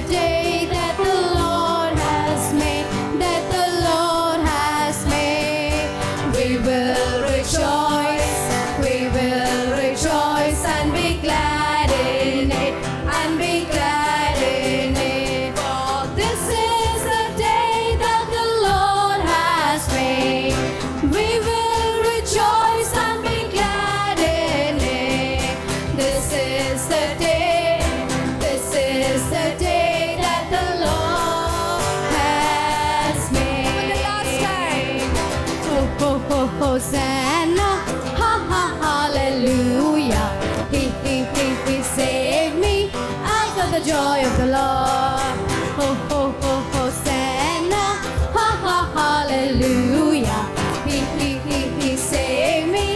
day that the Lord has made, that the Lord has made. We will rejoice and be glad in it, and be glad in it. For this is the day that the Lord has made. We will rejoice and be glad in it. This is the day that the Lord has made. For the last time. Ho, ho, ho, Hosanna, ha, ha, hallelujah. He saved me out of the joy of the Lord. Ho, ho, ho, Hosanna, ha, ha, hallelujah. He saved me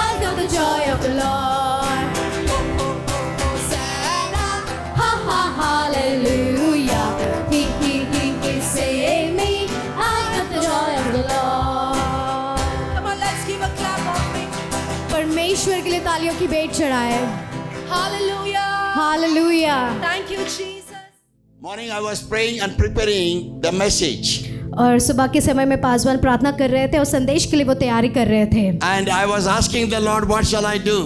out of the joy of the Lord. Ho, ho, ho, Hosanna, ha, ha, hallelujah. He saved me out of the joy of the Lord. Come on, let's give a clap offering. परमेश्वर के लिए तालियों की भेंट चढ़ाए. Hallelujah. Hallelujah. Thank you, Jesus. Morning I was praying and preparing the message. और सुबह के समय में पासवान प्रार्थना कर रहे थे और संदेश के लिए वो तैयारी कर रहे थे. And I was asking the Lord, what shall I do?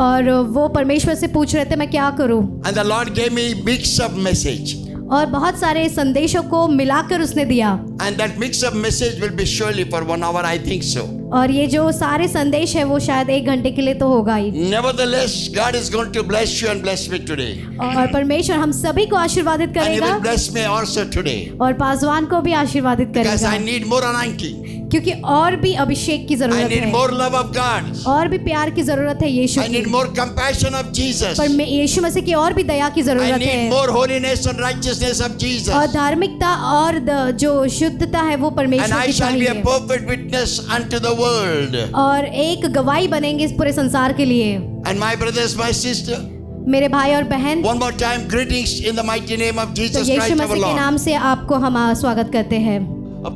और वो परमेश्वर से पूछ रहे थे मैं क्या करूं. And the Lord gave me mix-up message. और बहुत सारे संदेशों को मिलाकर उसने दिया. And that mix-up message will be surely for 1 hour, I think so. और ये जो सारे संदेश है वो शायद 1 घंटे के लिए तो होगा ही. Nevertheless, God is going to bless you and bless me today. और परमेश्वर हम सभी को आशीर्वादित And He करेगा will bless me also today. और पासवान को भी आशीर्वादित Because करेगा. I need more anointing. क्योंकि और भी अभिषेक की I जरूरत need है. more love of God. और भी प्यार की जरूरत है यीशु I need की. more compassion of Jesus. पर यीशु मसीह की और भी दया की I जरूरत need है. more holiness and righteousness of Jesus. और धार्मिकता और जो शुद्धता है वो And परमेश्वर I की shall be a चाहिए. perfect witness unto the world. और एक गवाही बनेंगे इस पूरे संसार के लिए. And my brothers, my sister, मेरे भाई और बहन, one more time, greetings in the mighty name of तो Jesus यीशु Christ our मसीह के Lord. नाम से आपको हम स्वागत करते हैं.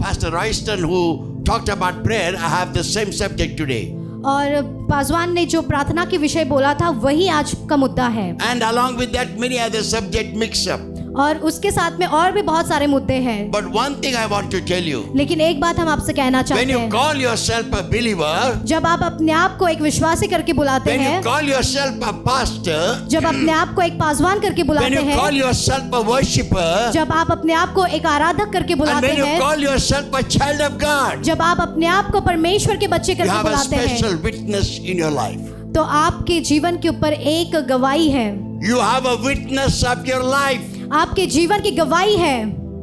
Pastor Royston, who talked about prayer, I have the same subject today. और पासवान ने जो प्रार्थना के विषय बोला था वही आज का मुद्दा है. And along with that, many other subject mix up. और उसके साथ में और भी बहुत सारे मुद्दे हैं. But one thing I want to tell you, लेकिन एक बात हम आपसे कहना when चाहते you हैं. call yourself a believer, जब आप अपने आप को एक विश्वासी करके बुलाते when हैं, you call yourself a pastor, जब अपने आप को एक पासवान करके when बुलाते you call हैं, yourself a worshipper, जब आप अपने आप को एक आराधक करके and बुलाते when you हैं, call yourself a child of God, जब आप अपने आप को परमेश्वर के बच्चे you करके have a बुलाते हैं, special witness in your life. तो आपके जीवन के ऊपर एक गवाही है. You have a witness of your life. आपके जीवन की गवाही है.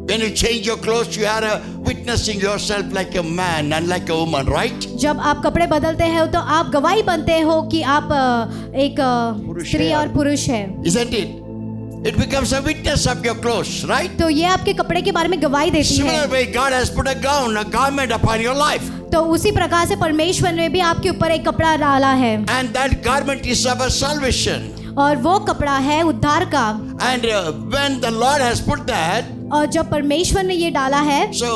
When you change your clothes, you are witnessing yourself like a man and like a woman, right? जब आप कपड़े बदलते हैं तो आप गवाही बनते हो कि आप एक स्त्री है. और पुरुष है. Isn't it? It becomes a witness of your clothes, right? तो ये आपके कपड़े के बारे में गवाही देती Similar है. way, God has put a gown, a garment upon your life. तो उसी प्रकार से परमेश्वर ने भी आपके ऊपर एक कपड़ा डाला है. And that garment is of a salvation. और वो कपड़ा है उद्धार का. And when the Lord has put that, और जब परमेश्वर ने ये डाला है, so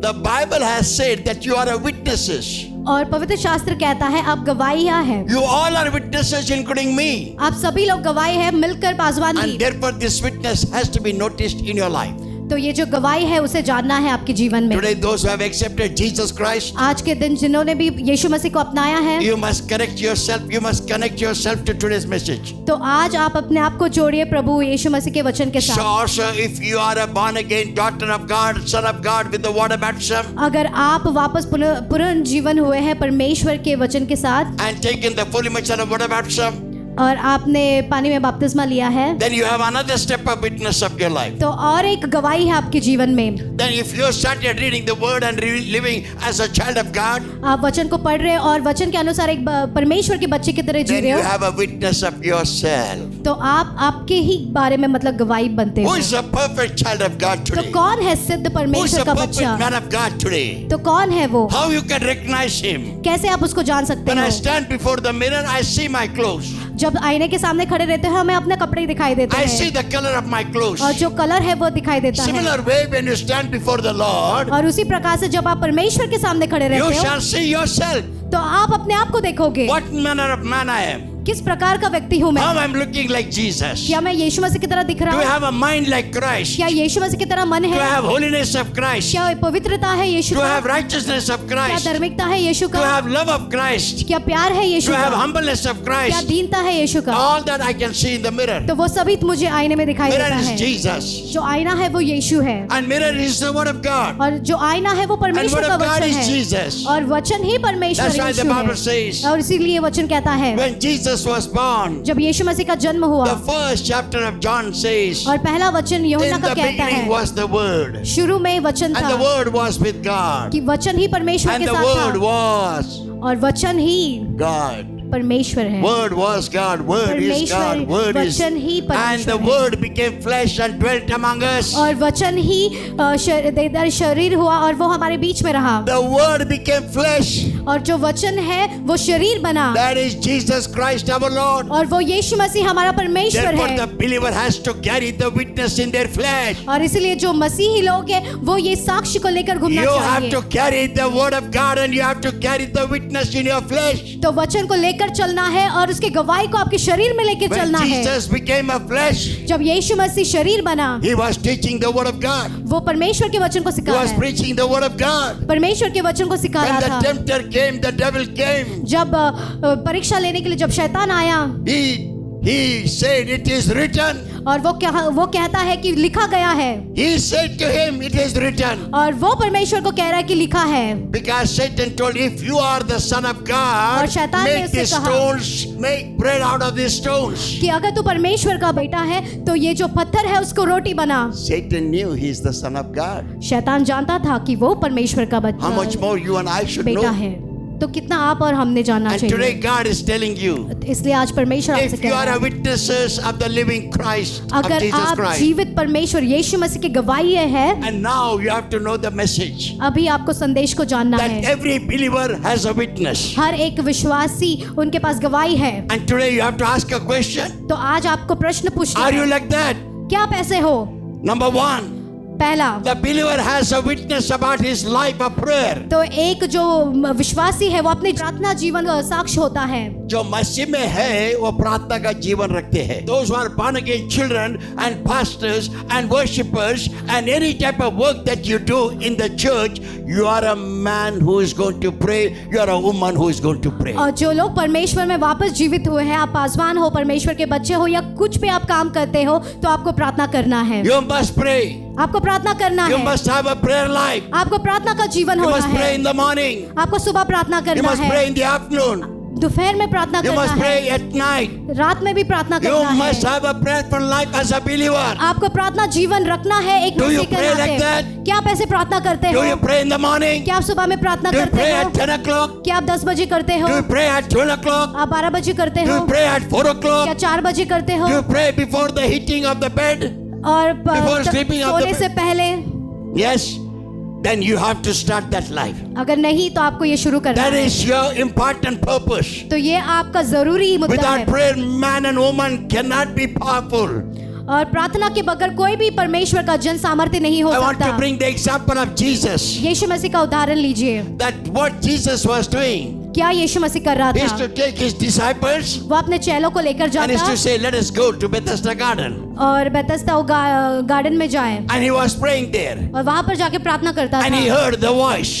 the Bible has said that you are a witnesses. और पवित्र शास्त्र कहता है आप गवाहियां हैं. You all are witnesses, including me. आप सभी लोग गवाही हैं मिलकर पासवान And की. therefore, this witness has to be noticed in your life. तो ये जो गवाही है उसे जानना है आपके जीवन में. Today, those who have accepted Jesus Christ, आज के दिन जिन्होंने भी यीशु मसीह को अपनाया है, you must correct yourself. You must connect yourself to today's message. तो आज आप अपने आप को जोड़िए प्रभु यीशु मसीह के वचन के So साथ. also, if you are a born again daughter of God, son of God with the water baptism, अगर आप वापस पुनर्जीवन हुए हैं परमेश्वर के वचन के साथ and taken the full immersion of water baptism, और आपने पानी में बपतिस्मा लिया है, then you have another step of witness of your life. तो और एक गवाही है आपके जीवन में. Then if you started reading the word and living as a child of God, आप वचन को पढ़ रहे हैं और वचन के अनुसार एक परमेश्वर के बच्चे की तरह जी then रहे you हो, have a witness of yourself. तो आप आपके ही बारे में मतलब गवाही बनते Who हो. is a perfect child of God तो today? कौन है सिद्ध Who is परमेश्वर a का perfect बच्चा? man of God today? तो कौन है वो? How you can recognize him? कैसे आप उसको जान सकते When I हो? stand before the mirror, I see my clothes. जब आईने के सामने खड़े रहते हैं हमें अपने कपड़े दिखाई देते I see हैं the color of my clothes. और जो कलर है वो दिखाई देता है. Similar way, when you stand before the Lord, और उसी प्रकार से जब आप परमेश्वर के सामने खड़े you रहते हो shall see yourself. तो आप अपने आप को देखोगे What manner of man I am. किस प्रकार का व्यक्ति हूँ मैं? How I'm looking like Jesus? क्या मैं यीशु मसीह की तरह दिख Do रहा I हूँ? have a mind like Christ? क्या यीशु मसीह की तरह मन Do I है? have holiness of Christ? क्या पवित्रता है यीशु Do I का? have righteousness of क्या Christ? धार्मिकता है यीशु Do I का? have love of Christ? क्या प्यार है यीशु Do I have का? humbleness of क्या Christ? दीनता है यीशु का? All that I can see in the mirror. तो वो सभी मुझे आईने में दिखाई Mirror देता is है। Jesus. जो आईना है वो यीशु है, And mirror is the word of God. और जो आईना है वो And परमेश्वर word का of God वचन is है, Jesus. और वचन ही परमेश्वर That's why the Yeshu Bible है। says, और इसीलिए वचन कहता है, when Jesus was born, जब यीशु मसीह का जन्म हुआ, the first chapter of John says, और पहला वचन यूहन्ना in का the कहता beginning है, was the word. शुरू में वचन And the था, word was with God. कि वचन ही परमेश्वर And के the साथ word था, was और वचन ही God. परमेश्वर है। Word was God. Word is God. Word is. वचन ही And परमेश्वर the है। word became flesh and dwelt among us. और वचन ही देहदार शरीर हुआ और वो हमारे बीच में रहा, The word became flesh. और जो वचन है वो शरीर बना, That is Jesus Christ our Lord. और वो यीशु मसीह हमारा परमेश्वर Therefore, है। the believer has to carry the witness in their flesh. और इसलिए जो मसीही लोग हैं वो ये साक्ष्य को लेकर घूमना You have चाहिए। to carry the word of God and you have to carry the witness in your flesh. तो वचन को लेकर चलना है और उसके गवाही को आपके शरीर में लेकर When चलना है। Jesus became a flesh, जब यीशु मसीह शरीर बना, he was teaching the word of God. वो परमेश्वर के वचन को He सिखा was रहा है, preaching the word of God. परमेश्वर के वचन को सिखा When रहा the था। tempter came, the devil came. जब परीक्षा लेने के लिए जब शैतान आया, He said, it is written. और वो कहता है कि लिखा गया है, He said to him, it is written. और वो परमेश्वर को कह रहा है कि लिखा है। Because Satan told, if you are the son of और God, शैतान ने make उससे these कहा stones, make bread out of these stones. कि अगर तू परमेश्वर का बेटा है तो ये जो पत्थर है उसको रोटी बना। Satan knew he is the son of God. शैतान जानता था कि वो परमेश्वर का How much बच्चा more you and I should बेटा know. है, तो कितना आप और हमने जानना And today चाहिए। God is telling you, इसलिए आज परमेश्वर आपसे if कह you रहा are a है, witnesses of the living Christ, of अगर Jesus आप Christ, जीवित परमेश्वर यीशु मसीह के गवाही है, and now you have to know the message अभी आपको संदेश को जानना that है। every believer has a witness. हर एक विश्वासी उनके पास गवाही है। And today you have to ask a question. तो आज आपको प्रश्न पूछना Are you है, like that? क्या आप ऐसे हो? Number one, पहला, the believer has a witness about his life of prayer. तो एक जो विश्वासी है वो अपने प्रार्थना जीवन का साक्ष्य होता है। जो मसीह में है वो प्रार्थना का जीवन रखते हैं. Those who are born again children and pastors and worshippers and any type of work that you do in the church, you are a man who is going to pray. You are a woman who is going to pray. और जो लोग परमेश्वर में वापस जीवित हुए हैं, आप पासवान हो, परमेश्वर के बच्चे हो, या कुछ भी आप काम करते हो, तो आपको प्रार्थना करना है। You must pray. आपको प्रार्थना करना You है। must have a prayer life. आपको प्रार्थना का जीवन You होना must pray है। in the morning. आपको सुबह प्रार्थना You करना must pray है, in the afternoon. दोपहर में प्रार्थना You करना must है, pray at night. रात में भी प्रार्थना You करना must है। have a prayerful life as a believer. आपको प्रार्थना जीवन रखना है एक Do you मसीह के pray like नाते। that? क्या आप ऐसे प्रार्थना करते Do हो? you pray in the morning? क्या आप सुबह में प्रार्थना Do you करते pray हो? at 10 o'clock? क्या आप 10 बजे करते हो? Do you pray at 12 o'clock? आप 12 बजे करते Do हो? you pray at 4 क्या o'clock? 4 बजे करते हो? Do you pray before the hitting of the bed? और Before sleeping on the सोने bed? से पहले? Yes. Then you have to start that life. अगर नहीं तो आपको ये शुरू करना That है। is your important purpose. तो ये आपका जरूरी मुद्दा Without है। prayer, man and woman cannot be powerful. और प्रार्थना के बगैर कोई भी परमेश्वर का जन सामर्थ्य नहीं हो I want to सकता। bring the example of Jesus. यीशु मसीह का उदाहरण लीजिए। That what Jesus was doing. क्या यीशु मसीह कर रहा He used था? to take his disciples वो अपने चेलों को लेकर and he used जाता to say, let us go to Bethesda garden. और बेथेस्दा गार्डन में जाए, And he was praying there. और वहां पर जाके प्रार्थना करता And he था, heard the voice.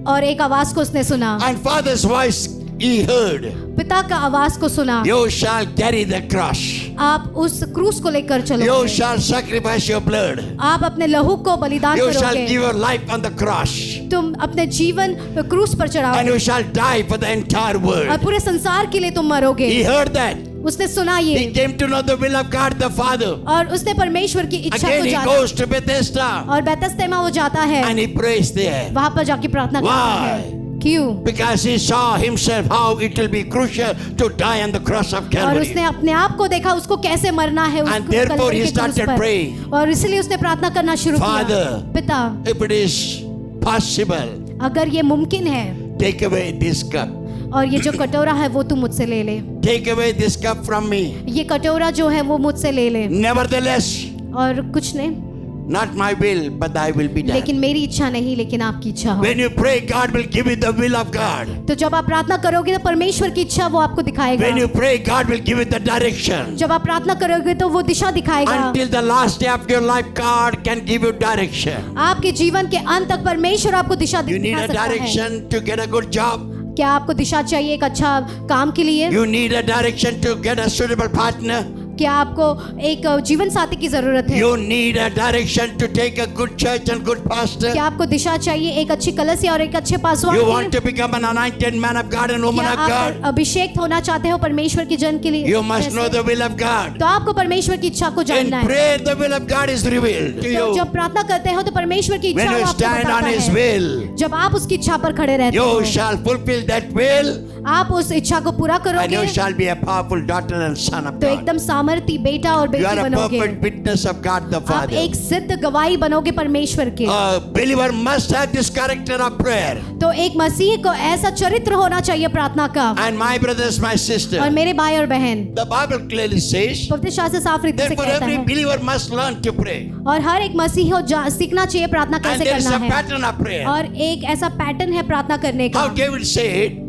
और एक आवाज को उसने सुना, And Father's voice he heard. पिता का आवाज को सुना, You shall carry the cross. आप उस क्रूस को लेकर You चलोगे, shall sacrifice your blood. आप अपने लहू को बलिदान You shall give करोगे, your life on the cross. तुम अपने जीवन क्रूस पर And चढ़ाओगे you shall die for the entire और world. पूरे संसार के लिए तुम मरोगे। He heard that. उसने सुना ये, He came to know the will of God the Father. और उसने परमेश्वर की इच्छा Again को he जाना, goes to Bethesda और बेथेस्दा में वो जाता है, and he prays there. वहां पर जाके प्रार्थना करता Why? है। क्यों? Because he saw himself how it will be crucial to die on the cross of और Calvary. उसने अपने आप को देखा उसको कैसे मरना है उस And therefore कलवरी he के क्रूस started पर। praying. और इसलिए उसने प्रार्थना करना शुरू Father, किया, पिता, if it is possible, अगर ये मुमकिन है, take away this cup. और ये जो कटोरा है वो तू मुझसे ले ले, Take away this cup from me. ये कटोरा जो है वो मुझसे ले ले। Nevertheless, और कुछ नहीं, Not my will, but thy will be done. लेकिन मेरी इच्छा नहीं, लेकिन आपकी इच्छा हो। When you pray, God will give you the will of God. तो जब आप प्रार्थना करोगे तो परमेश्वर की इच्छा वो आपको दिखाएगा। When you pray, God will give you the direction. जब आप प्रार्थना करोगे तो वो दिशा दिखाएगा। Until the last day of your life, God can give you direction. आपके जीवन के अंत तक परमेश्वर आपको दिशा You need दिखा a सकता है। direction to get a good job. क्या आपको दिशा चाहिए एक अच्छा काम के लिए? You need a direction to get a suitable partner. क्या आपको एक जीवन साथी की जरूरत है? You need a direction to take a good church and good pastor. क्या आपको दिशा चाहिए एक अच्छी कलसिया और एक अच्छे पासवान You की? want to become an anointed man of God and woman क्या of आप God. अभिषेक होना चाहते हो परमेश्वर के जन के लिए? You must कैसे? know the will of God. तो आपको परमेश्वर की इच्छा को In जानना है। prayer, the will of God is revealed to तो you. जब प्रार्थना करते हो तो परमेश्वर की इच्छा When वो you आपको stand on बताता His है। will, जब आप उसकी इच्छा पर खड़े रहते you हो, shall fulfill that will, आप उस इच्छा को पूरा and करोगे you shall be a powerful daughter and son of तो God. एकदम सामर्थी बेटा और You बेटी are a बनोगे। perfect witness of God the आप Father. एक सिद्ध गवाही बनोगे परमेश्वर के। A believer must have this character of prayer. तो एक मसीह को ऐसा चरित्र होना चाहिए प्रार्थना का। And my brothers, my और sister, मेरे भाई और बहन, the Bible clearly says, पवित्र शास्त्र साफ रीति से therefore कहता every है believer must learn to pray. और हर एक मसीही को सीखना चाहिए प्रार्थना And कैसे there is करना a है। pattern of prayer. और एक ऐसा पैटर्न है प्रार्थना करने का। How David said,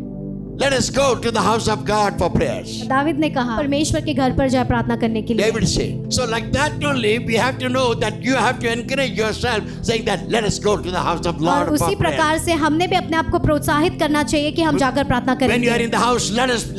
let us go to the house of God for prayers. David ने कहा परमेश्वर के घर पर जाए प्रार्थना करने के लिए। David said. So like that only, we have to know that you have to encourage yourself, saying that let us go to the house of और Lord उसी for prayer. प्रकार से हमने भी अपने आप को प्रोत्साहित करना चाहिए कि हम जाकर प्रार्थना When you are करेंगे। in the house,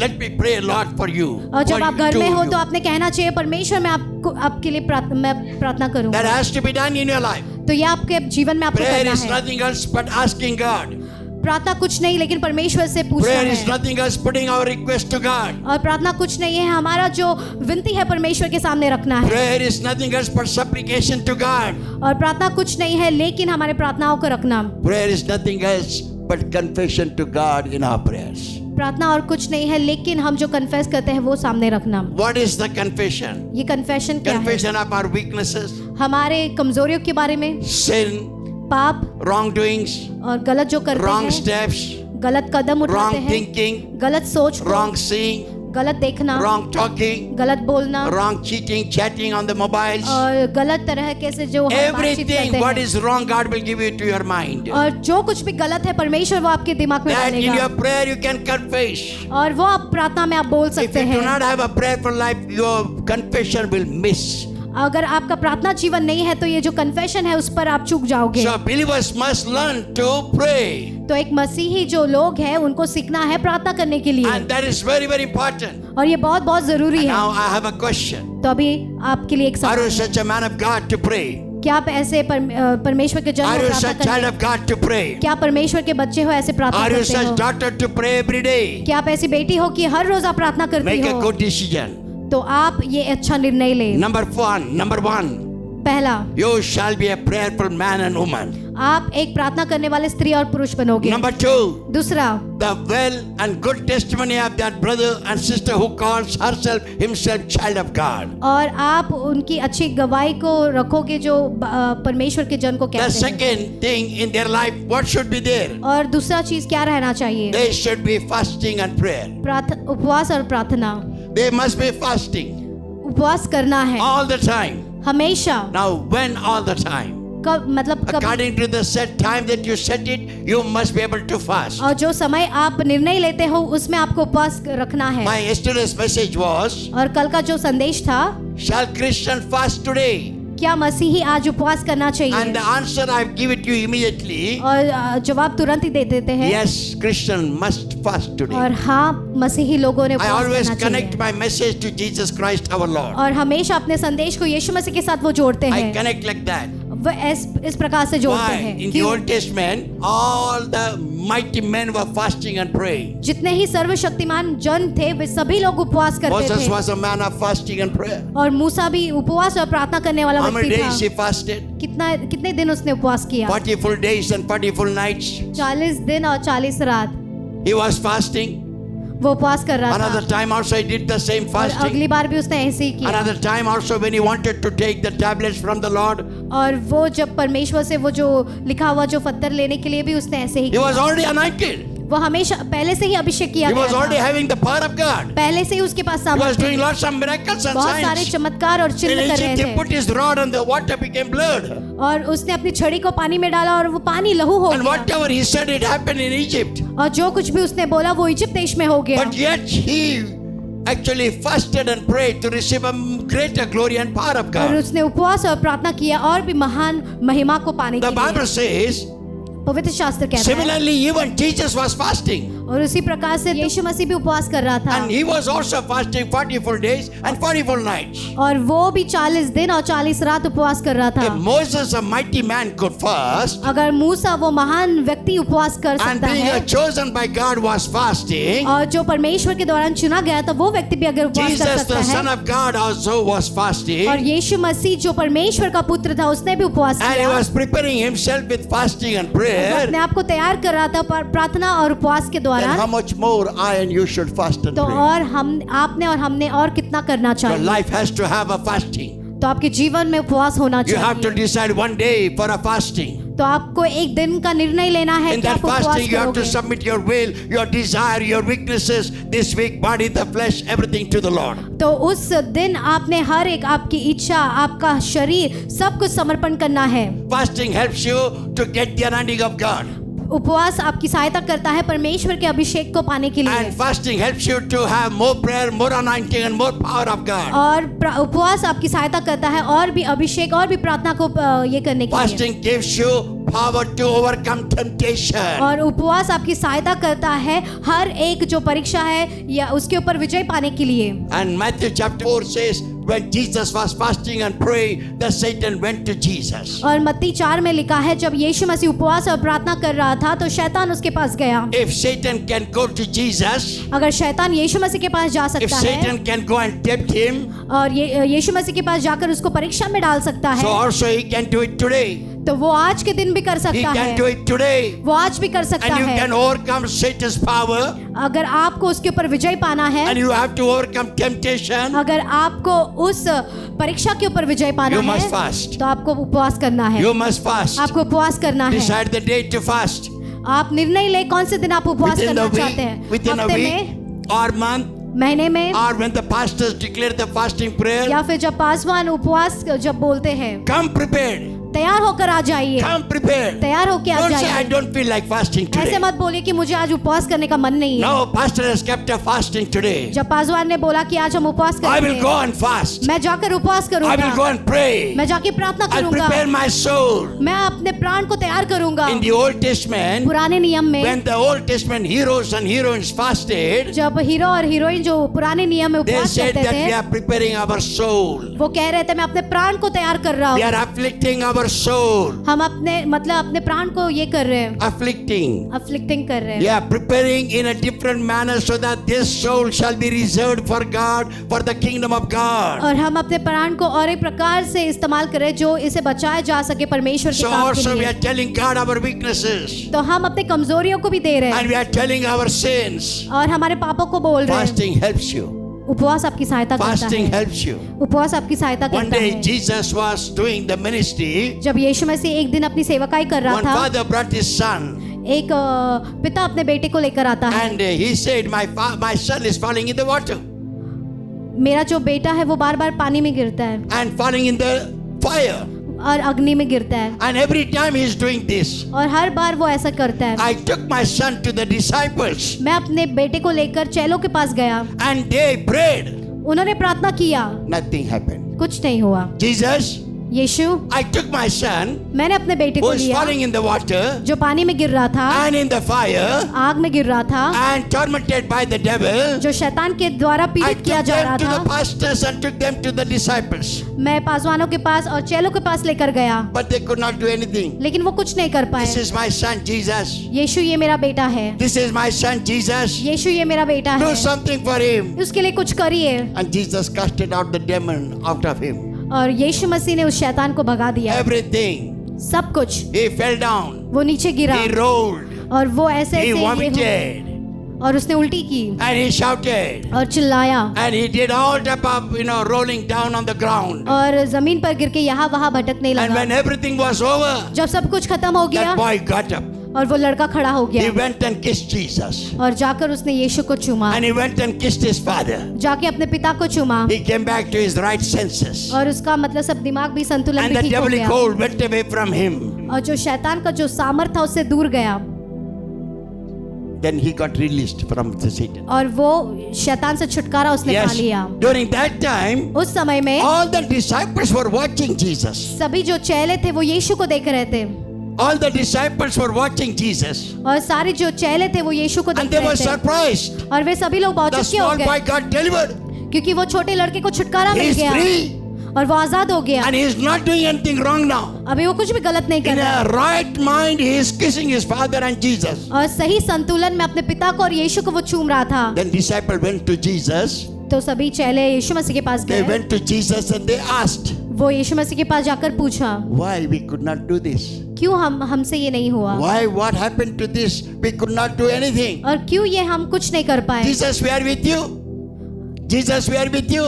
let me pray, Lord, for you. और जब for आप घर you, में to हो you. तो आपने कहना चाहिए परमेश्वर मैं आपके लिए मैं प्रार्थना करूँ। That has to be done in your life. तो ये आपके जीवन में आपको Prayer करना is है। nothing else but asking God. प्रार्थना कुछ नहीं लेकिन परमेश्वर से पूछना Prayer is है। nothing else putting our request to God. और प्रार्थना कुछ नहीं है हमारा जो विनती है परमेश्वर के सामने रखना है। Prayer is nothing else but supplication to God. और प्रार्थना कुछ नहीं है लेकिन हमारे प्रार्थनाओं को रखना। Prayer is nothing else but confession to God in our prayers. प्रार्थना और कुछ नहीं है लेकिन हम जो कन्फेस करते हैं वो सामने रखना। What is the confession? ये कन्फेशन क्या है? Confession of our weaknesses, हमारे कमजोरियों के बारे में, sin, पाप wrongdoings, और गलत जो करते wrong हैं, steps, गलत कदम उठाते wrong हैं, thinking, गलत सोच, wrong seeing, गलत देखना, wrong talking, गलत बोलना wrong cheating, chatting on the mobiles. और गलत तरह के से जो हम बातचीत Everything करते what हैं। is wrong, God will give it to your mind. और जो कुछ भी गलत है परमेश्वर वो आपके दिमाग में That in डालेगा। your prayer you can confess. और वो आप प्रार्थना में आप बोल If सकते you do हैं। not have a prayerful life, your confession will miss. अगर आपका प्रार्थना जीवन नहीं है तो ये जो कन्फेशन है उस पर आप चूक जाओगे। So believers must learn to pray. तो एक मसीही जो लोग हैं उनको सीखना है प्रार्थना करने के लिए And that is very, very important. और ये बहुत बहुत जरूरी And है। now I have a question. तो अभी आपके लिए एक Are सवाल you है। such a man of God to pray? क्या आप ऐसे परमेश्वर के जन Are को you प्रार्थना such child करते of God to pray? क्या परमेश्वर के बच्चे हो ऐसे प्रार्थना Are you करते such हो? daughter to pray every day? क्या आप ऐसी बेटी हो कि हर रोज आप प्रार्थना करती Make a हो? good decision. तो आप ये अच्छा निर्णय ले। Number one, पहला, you shall be a prayerful man and woman. आप एक प्रार्थना करने वाले स्त्री और पुरुष बनोगे। Number two, दूसरा, the well and good testimony of that brother and sister who calls himself child of God. और आप उनकी अच्छी गवाही को रखोगे जो परमेश्वर के जन को The कहते हैं। second thing in their life, what should be there? और दूसरा चीज क्या रहना चाहिए? They should be fasting and prayer. उपवास और प्रार्थना। They must be fasting उपवास करना है all the time. हमेशा। Now, when all the time? कब मतलब कब? According to the set time that you set it, you must be able to fast. और जो समय आप निर्णय लेते हो उसमें आपको उपवास रखना है। My yesterday's message was, और कल का जो संदेश था, shall Christian fast today? क्या मसीही आज उपवास करना And चाहिए? the answer I give it to you immediately, और जवाब तुरंत ही दे देते हैं। yes, Christian must fast today. और हाँ, मसीही लोगों ने I उपवास always करना connect चाहिए। my message to Jesus Christ our Lord. और हमेशा अपने संदेश को यीशु मसीह के साथ वो जोड़ते I हैं। connect like that. वो इस प्रकार से जोड़ते Why? हैं। In the क्यों? Old Testament, all the mighty men were fasting and praying. जितने ही सर्वशक्तिमान जन थे वे सभी लोग उपवास करते Moses थे। was a man of fasting and prayer. और मूसा भी उपवास और प्रार्थना करने वाला How many व्यक्ति days था। he fasted? कितने दिन उसने उपवास किया? 40 full days and 40 full nights. 40 दिन और 40 रात He was fasting. वो उपवास कर रहा Another था। time also he did the same और fasting. अगली बार भी उसने ऐसे ही किया। Another time also when he wanted to take the tablets from the Lord, और वो जब परमेश्वर से वो जो लिखा हुआ जो पत्थर लेने के लिए भी उसने ऐसे ही he was किया। already anointed. वो हमेशा पहले से ही अभिषेक किया He गया was already था। having the power of God. पहले से ही उसके पास He was सामर्थ्य doing थी। lots of miracles and बहुत सारे signs. चमत्कार और In चिन्ह कर रहे Egypt, he थे put his rod and the water became blood. और उसने अपनी छड़ी को पानी में डाला और वो पानी लहू हो And गया whatever he said, it happened in Egypt. और जो कुछ भी उसने बोला वो इजिप्ट देश में हो गया। But yet he actually fasted and prayed to receive a greater glory and power of और God. उसने उपवास और प्रार्थना किया और भी महान महिमा को पाने The के लिए। Bible says, पवित्र शास्त्र कहता है similarly, even Jesus was fasting. और उसी प्रकार से यीशु मसीह भी उपवास कर रहा था And he was also fasting 44 days and 44 nights. और वो भी 40 दिन और 40 रात उपवास कर रहा If था। Moses, a mighty man, could fast, अगर मूसा वो महान व्यक्ति उपवास कर and सकता being है chosen by God was fasting, और जो परमेश्वर के दौरान चुना गया तो वो व्यक्ति भी अगर उपवास कर Jesus, सकता the Son है of God, also was fasting. और यीशु मसीह जो परमेश्वर का पुत्र था उसने भी उपवास And he किया। was preparing himself with fasting and वो prayer. अपने आप को तैयार कर रहा था प्रार्थना और उपवास के Then द्वारा। how much more I and you should fast and तो pray. और हम आपने और हमने और कितना करना Your चाहिए। life has to have a fasting. तो आपके जीवन में उपवास होना You have to चाहिए। decide one day for a fasting. तो आपको एक दिन का निर्णय लेना है In कि that आप उपवास fasting, you have to करोगे। submit your will, your desire, your weaknesses, this week, body, the flesh, everything to the Lord. तो उस दिन आपने हर एक आपकी इच्छा, आपका शरीर, सब कुछ समर्पण करना है। Fasting helps you to get the anointing of God. उपवास आपकी सहायता करता है परमेश्वर के अभिषेक को पाने के लिए। And fasting helps you to have more prayer, more anointing, and more power of God. और उपवास आपकी सहायता करता है और भी अभिषेक और भी प्रार्थना को ये करने के लिए। Fasting gives you power to overcome temptation. और उपवास आपकी सहायता करता है हर एक जो परीक्षा है या उसके ऊपर विजय पाने के लिए। And Matthew chapter 4 says, when Jesus was fasting and praying, the Satan went to Jesus. और मत्ती 4 में लिखा है जब यीशु मसीह उपवास और प्रार्थना कर रहा था तो शैतान उसके पास गया। If Satan can go to Jesus, अगर शैतान यीशु मसीह के पास जा if सकता है Satan can go and tempt him, और यीशु मसीह के पास जाकर उसको परीक्षा में डाल सकता so है also he can do it today. तो वो आज के दिन भी कर He सकता can है। do it today. वो आज भी कर सकता And you है। can overcome Satan's power, अगर आपको उसके ऊपर विजय पाना है, and you have to overcome temptation. अगर आपको उस परीक्षा के ऊपर विजय पाना You है must fast. तो आपको उपवास करना है। You must fast. आपको उपवास करना है। Decide the day to fast. आप निर्णय ले कौन से दिन आप उपवास Within करना the चाहते week, हैं। within a हफ्ते week, में, or month, महीने में, or when the pastors declare the fasting prayer. या फिर जब पासवान उपवास जब बोलते हैं Come prepared. तैयार होकर आ जाइए। Come prepared. तैयार होकर आ Don't say, I जाइए। don't feel like fasting ऐसे today. मत बोलिए कि मुझे आज उपवास करने का मन नहीं है। No, pastor has kept a fasting today. जब पासवान ने बोला कि आज हम उपवास I will go करेंगे, and fast. मैं जाकर उपवास I will go करूंगा, and pray. मैं जाके प्रार्थना I'll करूंगा, prepare my soul. मैं अपने प्राण को तैयार करूंगा। In the Old Testament, पुराने नियम में when the Old Testament heroes and heroines fasted, जब हीरो और हीरोइन जो पुराने नियम में they उपवास said करते that we थे are preparing our soul. वो कह रहे थे मैं अपने प्राण को तैयार कर रहा We हूँ। are afflicting our soul. हम अपने मतलब अपने प्राण को ये कर रहे हैं, Afflicting. अफ्लिक्टिंग कर रहे We हैं। are preparing in a different manner so that this soul shall be reserved for God, for the kingdom of God. और हम अपने प्राण को और एक प्रकार से इस्तेमाल करें जो इसे बचाया जा सके परमेश्वर के So काम के also we लिए। are telling God our weaknesses, तो हम अपने कमजोरियों को भी दे रहे and हैं we are telling our sins. और हमारे पापों को बोल रहे हैं। Fasting helps you. उपवास आपकी सहायता करता Fasting है। helps you. उपवास आपकी सहायता One करता day है। Jesus was doing the ministry. जब यीशु मसीह एक दिन अपनी सेवकाई कर रहा One था, father brought his son, एक पिता अपने बेटे को लेकर आता है। and he said, my son is falling in the water मेरा जो बेटा है वो बार बार पानी में गिरता है and falling in the fire. और अग्नि में गिरता है And every time he is doing this, और हर बार वो ऐसा करता है। I took my son to the disciples, मैं अपने बेटे को लेकर चेलों के पास गया, and they prayed. उन्होंने प्रार्थना किया, Nothing happened. कुछ नहीं हुआ। Jesus, Yeshu, I took my son मैंने अपने बेटे who को is लिया falling in the water जो पानी में गिर रहा था, and in the fire आग में गिर रहा था, and tormented by the devil. जो शैतान के द्वारा I पीड़ित took किया जा रहा them to the था। pastors and took them to the disciples, मैं पासवानों के पास और चेलों के पास लेकर गया, but they could not do anything. लेकिन वो कुछ नहीं कर This पाए। is my son Jesus. यीशु ये मेरा बेटा है, This is my son Jesus. यीशु ये मेरा बेटा Do है, something for him. उसके लिए कुछ करिए। And Jesus casted out the demon out of him. और यीशु मसीह ने उस शैतान को भगा दिया। Everything. सब कुछ, He fell down. वो नीचे गिरा He rolled. और वो ऐसे He ऐसे ये vomited. और उसने उल्टी की And he shouted. और चिल्लाया And he did all type of, rolling down on the ground. और जमीन पर गिर के यहाँ वहाँ भटकने And लगा। when everything was over, जब सब कुछ खत्म हो गया that boy got up. और वो लड़का खड़ा हो He गया went and kissed Jesus. और जाकर उसने यीशु को चूमा, And he went and kissed his father. जाके अपने पिता को चूमा, He came back to his right senses. और उसका मतलब सब दिमाग भी संतुलन And भी the ठीक हो devilic गया, hold went away from him. और जो शैतान का जो सामर्थ था उससे दूर गया, Then he got released from the Satan. और वो शैतान से छुटकारा उसने पा Yes. लिया। During that time, उस समय में all the disciples were watching Jesus. सभी जो चेले थे वो यीशु को देख रहे थे, All the disciples were watching Jesus. और सारे जो चेले थे वो यीशु को And देख they were रहे थे, surprised. और वे सभी लोग बहुत The चौंके हो small boy गए, got delivered. क्योंकि वो छोटे लड़के को छुटकारा He मिल is गया free. और वो आजाद हो गया। And he is not doing anything wrong now. अभी वो कुछ भी गलत नहीं कर In रहा a right mind, he is kissing his father and Jesus. और सही संतुलन में अपने पिता को और यीशु को वो चूम रहा था। Then disciple went to Jesus. तो सभी चेले यीशु मसीह के पास They गए, went to Jesus and they asked, वो यीशु मसीह के पास जाकर पूछा, why we could not do this? क्यों हमसे ये नहीं हुआ, Why? What happened to this? We could not do anything. और क्यों ये हम कुछ नहीं कर पाए। Jesus, we are with you. Jesus, we are with you.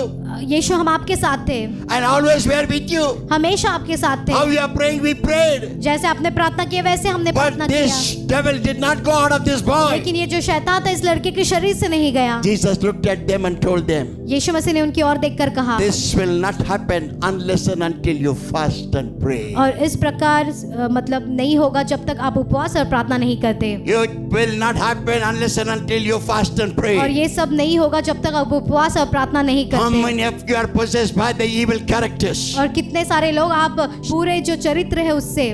यीशु हम आपके साथ थे, And always we are with you. हमेशा आपके साथ थे, How you are praying, we prayed. जैसे आपने प्रार्थना की वैसे हमने But प्रार्थना किया, this devil did not go out of this boy. लेकिन ये जो शैतान था इस लड़के के शरीर से नहीं गया। Jesus looked at them and told them, यीशु मसीह ने उनकी ओर देखकर कहा, this will not happen unless and until you fast and pray. और इस प्रकार मतलब नहीं होगा जब तक आप उपवास और प्रार्थना नहीं करते, It will not happen unless and until you fast and और pray. ये सब नहीं होगा जब तक आप उपवास और प्रार्थना नहीं How करते। many of you are possessed by the evil characters? और कितने सारे लोग आप पूरे जो चरित्र है उससे,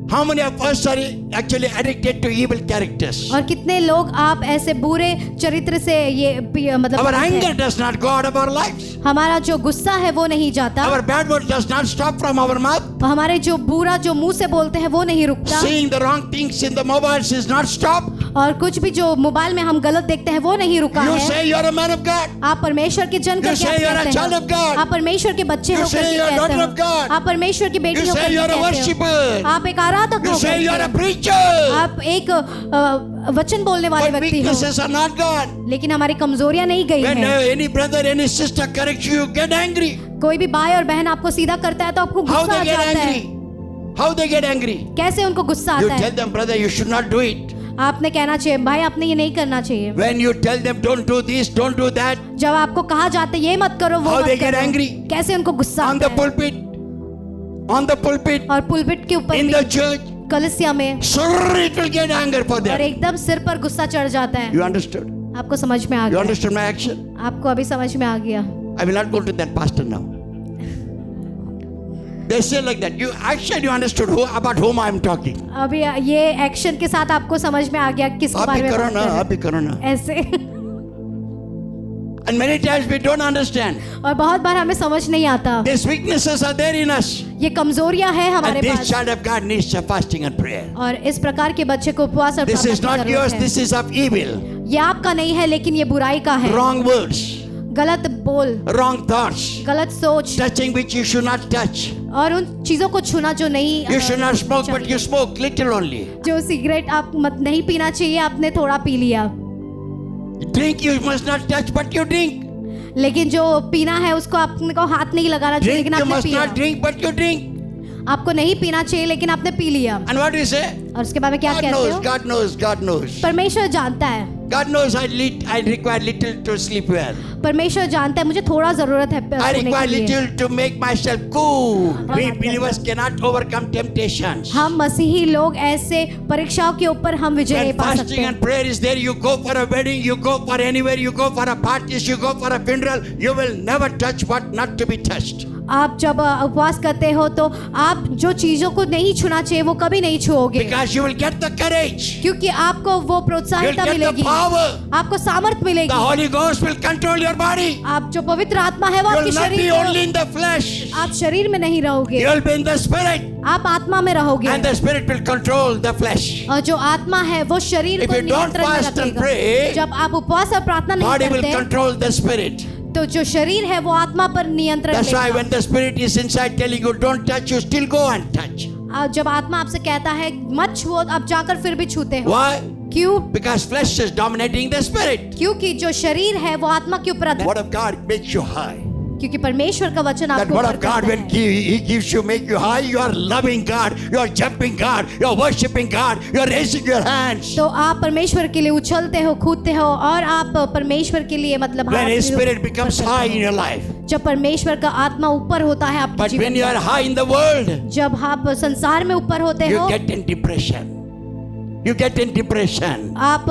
How many of us are actually addicted to evil characters? और कितने लोग आप ऐसे बुरे चरित्र से ये मतलब Our हैं। anger does not go out of our lives. हमारा जो गुस्सा है वो नहीं जाता, Our bad words does not stop from our mouth. हमारे जो बुरा जो मुंह से बोलते हैं वो नहीं रुकता, Seeing the wrong things in the mobiles is not stopped. और कुछ भी जो मोबाइल में हम गलत देखते हैं वो नहीं रुका You है। say you are a man of God. आप परमेश्वर के जन You करके say आप you are a कहते child of हैं, God. आप परमेश्वर के बच्चे You होकर say के you are a कहते daughter of God. हो, आप परमेश्वर की बेटी You होकर say you के are a कहते हो, worshipper. आप एक आराधक You होकर say you are a के, preacher. आप एक वचन बोलने वाले But व्यक्ति हो, weaknesses are not gone. लेकिन हमारी कमजोरियां नहीं गई When हैं। any brother, any sister corrects you, you get angry. कोई भी भाई और बहन आपको सीधा करता है तो आपको How गुस्सा they आ get जाता है। angry? How they get angry? कैसे उनको गुस्सा You आता tell है? them, brother, you should not do it. आपने कहना चाहिए भाई आपने ये नहीं करना चाहिए। When you tell them, don't do this, don't do that, जब आपको कहा जाता है ये मत करो वो How मत they get करो, angry? कैसे उनको गुस्सा on the आता है। pulpit, और पुलपिट के ऊपर in भी, the church, कलीसिया में, sure it will get anger for और them. एकदम सिर पर गुस्सा चढ़ जाता है। You understood? आपको समझ में आ You गया? understood my action? आपको अभी समझ में आ गया? I will not go to that pastor now. They say like that. You actually you understood about whom I am talking. अभी ये एक्शन के साथ आपको समझ में आ गया किसके आप बारे भी में करो बात ना, कर रहे हैं। आप भी करो ना. ऐसे And many times we don't understand. और बहुत बार हमें समझ नहीं आता। These weaknesses are there in us. ये कमजोरियां हैं हमारे And this pass, child of God needs a fasting and prayer. और इस प्रकार के बच्चे को उपवास और This प्रार्थना is की not जरूरत yours, है। this is of evil. ये आपका नहीं है लेकिन ये बुराई का है। Wrong words, गलत बोल, wrong thoughts, गलत सोच, touching which you should not touch. और उन चीजों को छूना जो नहीं You should not smoke, but you smoke little only. जो सिगरेट आप मत नहीं पीना चाहिए आपने थोड़ा पी लिया, Drink you must not touch, but you drink. लेकिन जो पीना है उसको आपने को हाथ नहीं लगाना चाहिए, Drink लेकिन you आपने must पिया। not drink, but you drink. आपको नहीं पीना चाहिए लेकिन आपने पी लिया, And what do you say? और उसके बाद में क्या God कहते knows, हो? God knows, God knows. परमेश्वर जानता है, God knows I require little to sleep well. परमेश्वर जानता है मुझे थोड़ा जरूरत है I सोने require के लिए। little to make myself cool. We believers cannot overcome temptations. हम मसीही लोग ऐसे परीक्षाओं के ऊपर हम विजय नहीं When पा fasting सकते। and prayer is there, you go for a wedding, you go for anywhere, you go for a party, you go for a funeral, you will never touch what not to be touched. आप जब उपवास करते हो तो आप जो चीजों को नहीं छूना चाहिए वो कभी नहीं छुओगे, Because you will get the courage. क्योंकि आपको वो You'll प्रोत्साहिता get the मिलेगी, power. आपको सामर्थ The मिलेगी। Holy Ghost will control your body. आप जो पवित्र आत्मा है वो You आपके will not be शरीर only में, in the flesh. आप शरीर में नहीं रहोगे, You will be in the spirit. आप आत्मा में रहोगे, And the spirit will control the flesh. और जो आत्मा है वो शरीर If को you don't नियंत्रण में fast and रखेगा। pray, जब आप उपवास और प्रार्थना नहीं Body will करते control the spirit. तो जो शरीर है वो आत्मा पर नियंत्रण That's why लेगा। when the spirit is inside telling you don't touch, you still go and touch. जब आत्मा आपसे कहता है मत छुओ, आप जाकर फिर भी छूते हो। Why? क्यों? Because flesh is dominating the spirit. क्योंकि जो शरीर है वो आत्मा के ऊपर The word of God makes you high. क्योंकि परमेश्वर का वचन That आपको word ऊपर of God, करता when है। He gives you, make you high, you are loving God, you are jumping God, you are worshiping God, you are raising your hands. तो आप परमेश्वर के लिए उछलते हो, कूदते हो और आप परमेश्वर के लिए मतलब When His हाथ Spirit ऊपर becomes करते high हो। in your life. जब परमेश्वर का आत्मा ऊपर होता है आपके But जीवन when you are में, high in the world, जब आप संसार में ऊपर होते you हो, get in depression. You get in depression. आप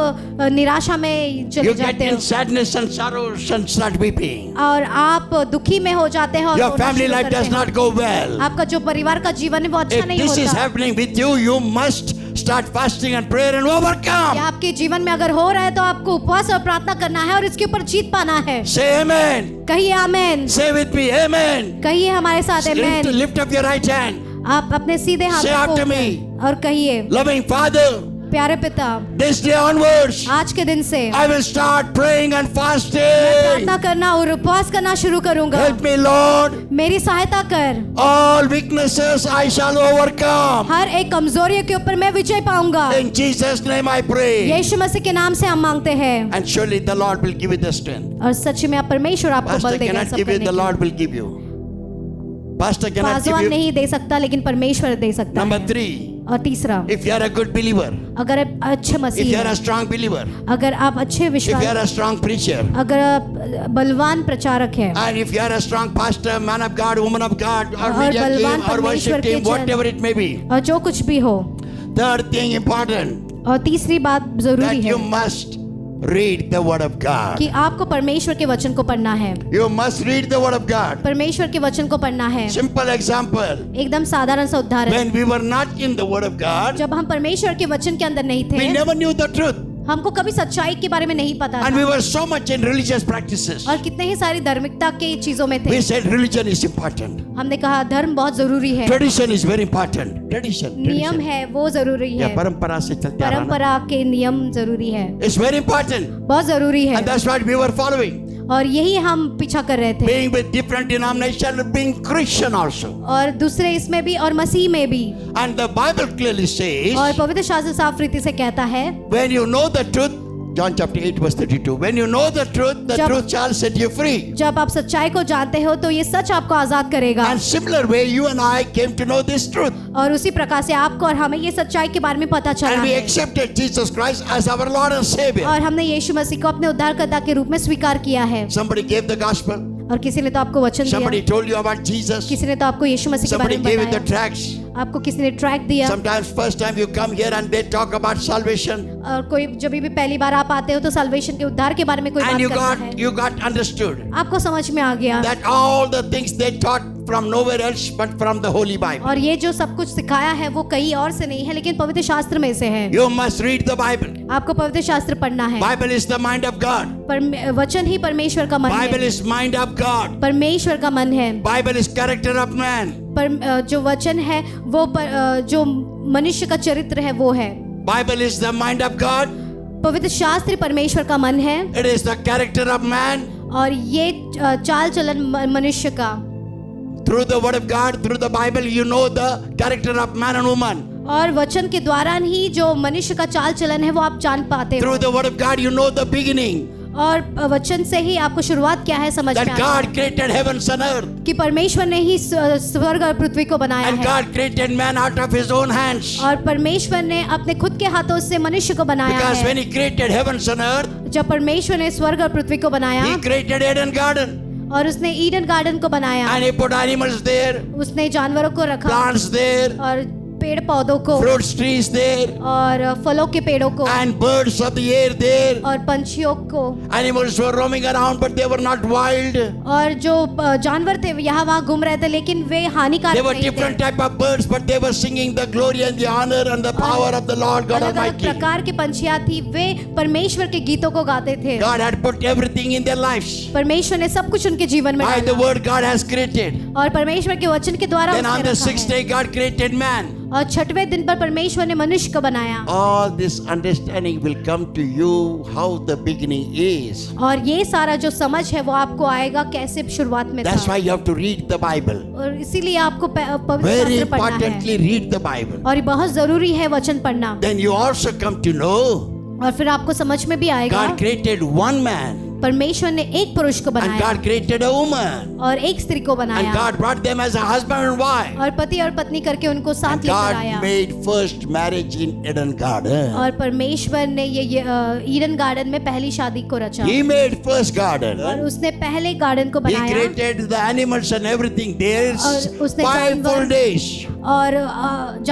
निराशा में चले You get जाते in हो sadness and sorrows and start weeping. और आप दुखी में हो जाते हो और Your रोना family शुरू life करते does हो। not go well. आपका जो परिवार का जीवन है वो अच्छा If नहीं this is होता। happening with you, you must start fasting and prayer and ये overcome. आपके जीवन में अगर हो रहा है तो आपको उपवास और प्रार्थना करना है और इसके ऊपर जीत पाना है। Say amen. कहिए आमेन, Say with me, amen. कहिए हमारे साथ आमेन। Lift up your right hand. आप अपने सीधे हाथ Say को after ऊपर me. और कहिए, Loving Father, प्यारे पिता, this day onwards, आज के दिन से I will start praying and मैं fasting. प्रार्थना करना और उपवास करना शुरू करूंगा। Help me, Lord. मेरी सहायता कर, All weaknesses I shall overcome. हर एक कमजोरी के ऊपर मैं विजय पाऊंगा। In Jesus' name I pray. यीशु मसीह के नाम से हम मांगते हैं And surely the Lord will give you the strength. और सच में आप परमेश्वर आपको Pastor बल देगा cannot सब give you, करने the के Lord लिए। will give you. Pastor cannot give wazwan you. नहीं दे सकता लेकिन परमेश्वर दे सकता Number है। 3, और तीसरा, if you are a good believer, अगर आप अच्छे if Masih you are a हैं, strong believer, अगर आप अच्छे if you विश्वास, are a strong preacher, अगर आप बलवान प्रचारक हैं and if you are a strong pastor, man of God, woman of God, or और media बलवान team, or परमेश्वर worship के team, जन। whatever it may be. और जो कुछ भी हो, Third thing important, और तीसरी बात जरूरी that है you must read the word of God. कि आपको परमेश्वर के वचन को पढ़ना है। You must read the word of God. परमेश्वर के वचन को पढ़ना है। Simple example, एकदम साधारण सा उदाहरण, when we were not in the word of God, जब हम परमेश्वर के वचन के अंदर नहीं we थे, never knew the truth. हमको कभी सच्चाई के बारे में नहीं पता And था we were so much in religious practices. और कितने ही सारी धार्मिकता की चीजों में थे। We said religion is important. हमने कहा धर्म बहुत जरूरी है, Tradition is very important. Tradition. नियम tradition. है वो जरूरी या है, परंपरा से चलते आ रहा ना. परंपरा के नियम जरूरी है, It's very important. बहुत जरूरी है। And that's what we were following. और यही हम पीछा कर रहे थे Being with different denomination, being Christian also. और दूसरे इसमें भी और मसीह में भी। And the Bible clearly says, और पवित्र शास्त्र साफ रीति से कहता है, when you know the truth, John chapter 8 verse 32, when you know the truth जब- shall set you free. जब आप सच्चाई को जानते हो तो ये सच आपको आजाद करेगा। And similar way, you and I came to know this truth. और उसी प्रकार से आपको और हमें ये सच्चाई के बारे में पता चला And we है accepted Jesus Christ as our Lord and Savior. और हमने यीशु मसीह को अपने उद्धारकर्ता के रूप में स्वीकार किया है। Somebody gave the gospel. और किसी ने तो आपको वचन Somebody दिया, told you about Jesus. किसी ने तो आपको यीशु मसीह के बारे Somebody में gave you the बताया, tracts. आपको किसी ने ट्रैक दिया। Sometimes first time you come here and they talk about salvation. और कोई जब भी पहली बार आप आते हो तो साल्वेशन के उद्धार के बारे में कोई And बात you करता got है, you got understood आपको समझ में आ गया। that all the things they taught from nowhere else but from the Holy Bible. और ये जो सब कुछ सिखाया है वो कहीं और से नहीं है लेकिन पवित्र शास्त्र में से है। You must read the Bible. आपको पवित्र शास्त्र पढ़ना है। Bible is the mind of God. वचन ही परमेश्वर का मन Bible है, is mind of God. परमेश्वर का मन है। Bible is character of man. पर जो वचन है वो जो मनुष्य का चरित्र है वो है। Bible is the mind of God. पवित्र शास्त्र परमेश्वर का मन है It is the character of man. और ये चाल चलन मनुष्य का। Through the word of God, through the Bible, you know the character of man and woman. और वचन के द्वारा ही जो मनुष्य का चाल चलन है वो आप जान पाते हो। Through the word of God, you know the beginning. और वचन से ही आपको शुरुआत क्या है समझ में That आता है God created heavens and earth. कि परमेश्वर ने ही स्वर्ग और पृथ्वी को बनाया And है God created man out of his own hands. और परमेश्वर ने अपने खुद के हाथों से मनुष्य को बनाया Because when है। he created heavens and earth, जब परमेश्वर ने स्वर्ग और पृथ्वी को बनाया he created Eden garden. और उसने ईडन गार्डन को बनाया, And he put animals there, उसने जानवरों को रखा plants there, और पेड़ पौधों को fruits trees there, और फलों के पेड़ों को and birds of the air there. और पंछियों को। Animals were roaming around, but they were not wild. और जो जानवर थे यहाँ वहाँ घूम रहे थे लेकिन वे They हानिकारक were नहीं different थे। type of birds, but they were singing the glory and the honor and the power of the Lord God अलग अलग Almighty. प्रकार के पंछियाँ थी, वे परमेश्वर के गीतों को गाते थे। God had put everything in their lives. परमेश्वर ने सब कुछ उनके जीवन में By the डाला word God has created. और परमेश्वर के वचन के द्वारा Then on उसने the रखा sixth है। day, God created man. और छठवें दिन पर परमेश्वर ने मनुष्य को बनाया। All this understanding will come to you how the beginning is. और ये सारा जो समझ है वो आपको आएगा कैसे शुरुआत में That's था। why you have to read the Bible. और इसीलिए आपको पवित्र Very शास्त्र पढ़ना है importantly, read the Bible. और ये बहुत जरूरी है वचन पढ़ना। Then you also come to know और फिर आपको समझ में भी आएगा God created one man. परमेश्वर ने एक पुरुष को and बनाया God created a woman, और एक स्त्री को and बनाया God brought them as a husband and wife. और पति और पत्नी करके उनको साथ And लेकर God आया। made first marriage in Eden Garden. और परमेश्वर ने ये ईडन गार्डन में पहली शादी को रचा He made first और garden. उसने पहले गार्डन को He बनाया created the animals and everything. There's और उसने 5 जानवर- full days. और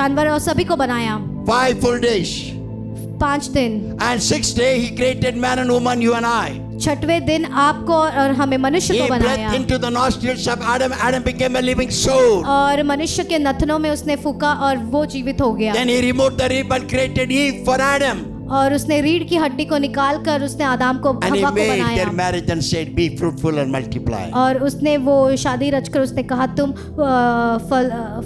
जानवर और सभी को बनाया 5 full days. 5 दिन। And 6th day he created man and woman, you and I. छठवें दिन आपको और हमें मनुष्य He को breathed बनाया into the nostrils of Adam. Adam became a living soul. और मनुष्य के नथनों में उसने फूका और वो जीवित हो गया Then he removed the rib and created Eve for Adam. और उसने रीढ़ की हड्डी को निकाल कर उसने आदाम को And he हव्वा को made बनाया their marriage and said, be fruitful and multiply. और उसने वो शादी रचकर उसने कहा तुम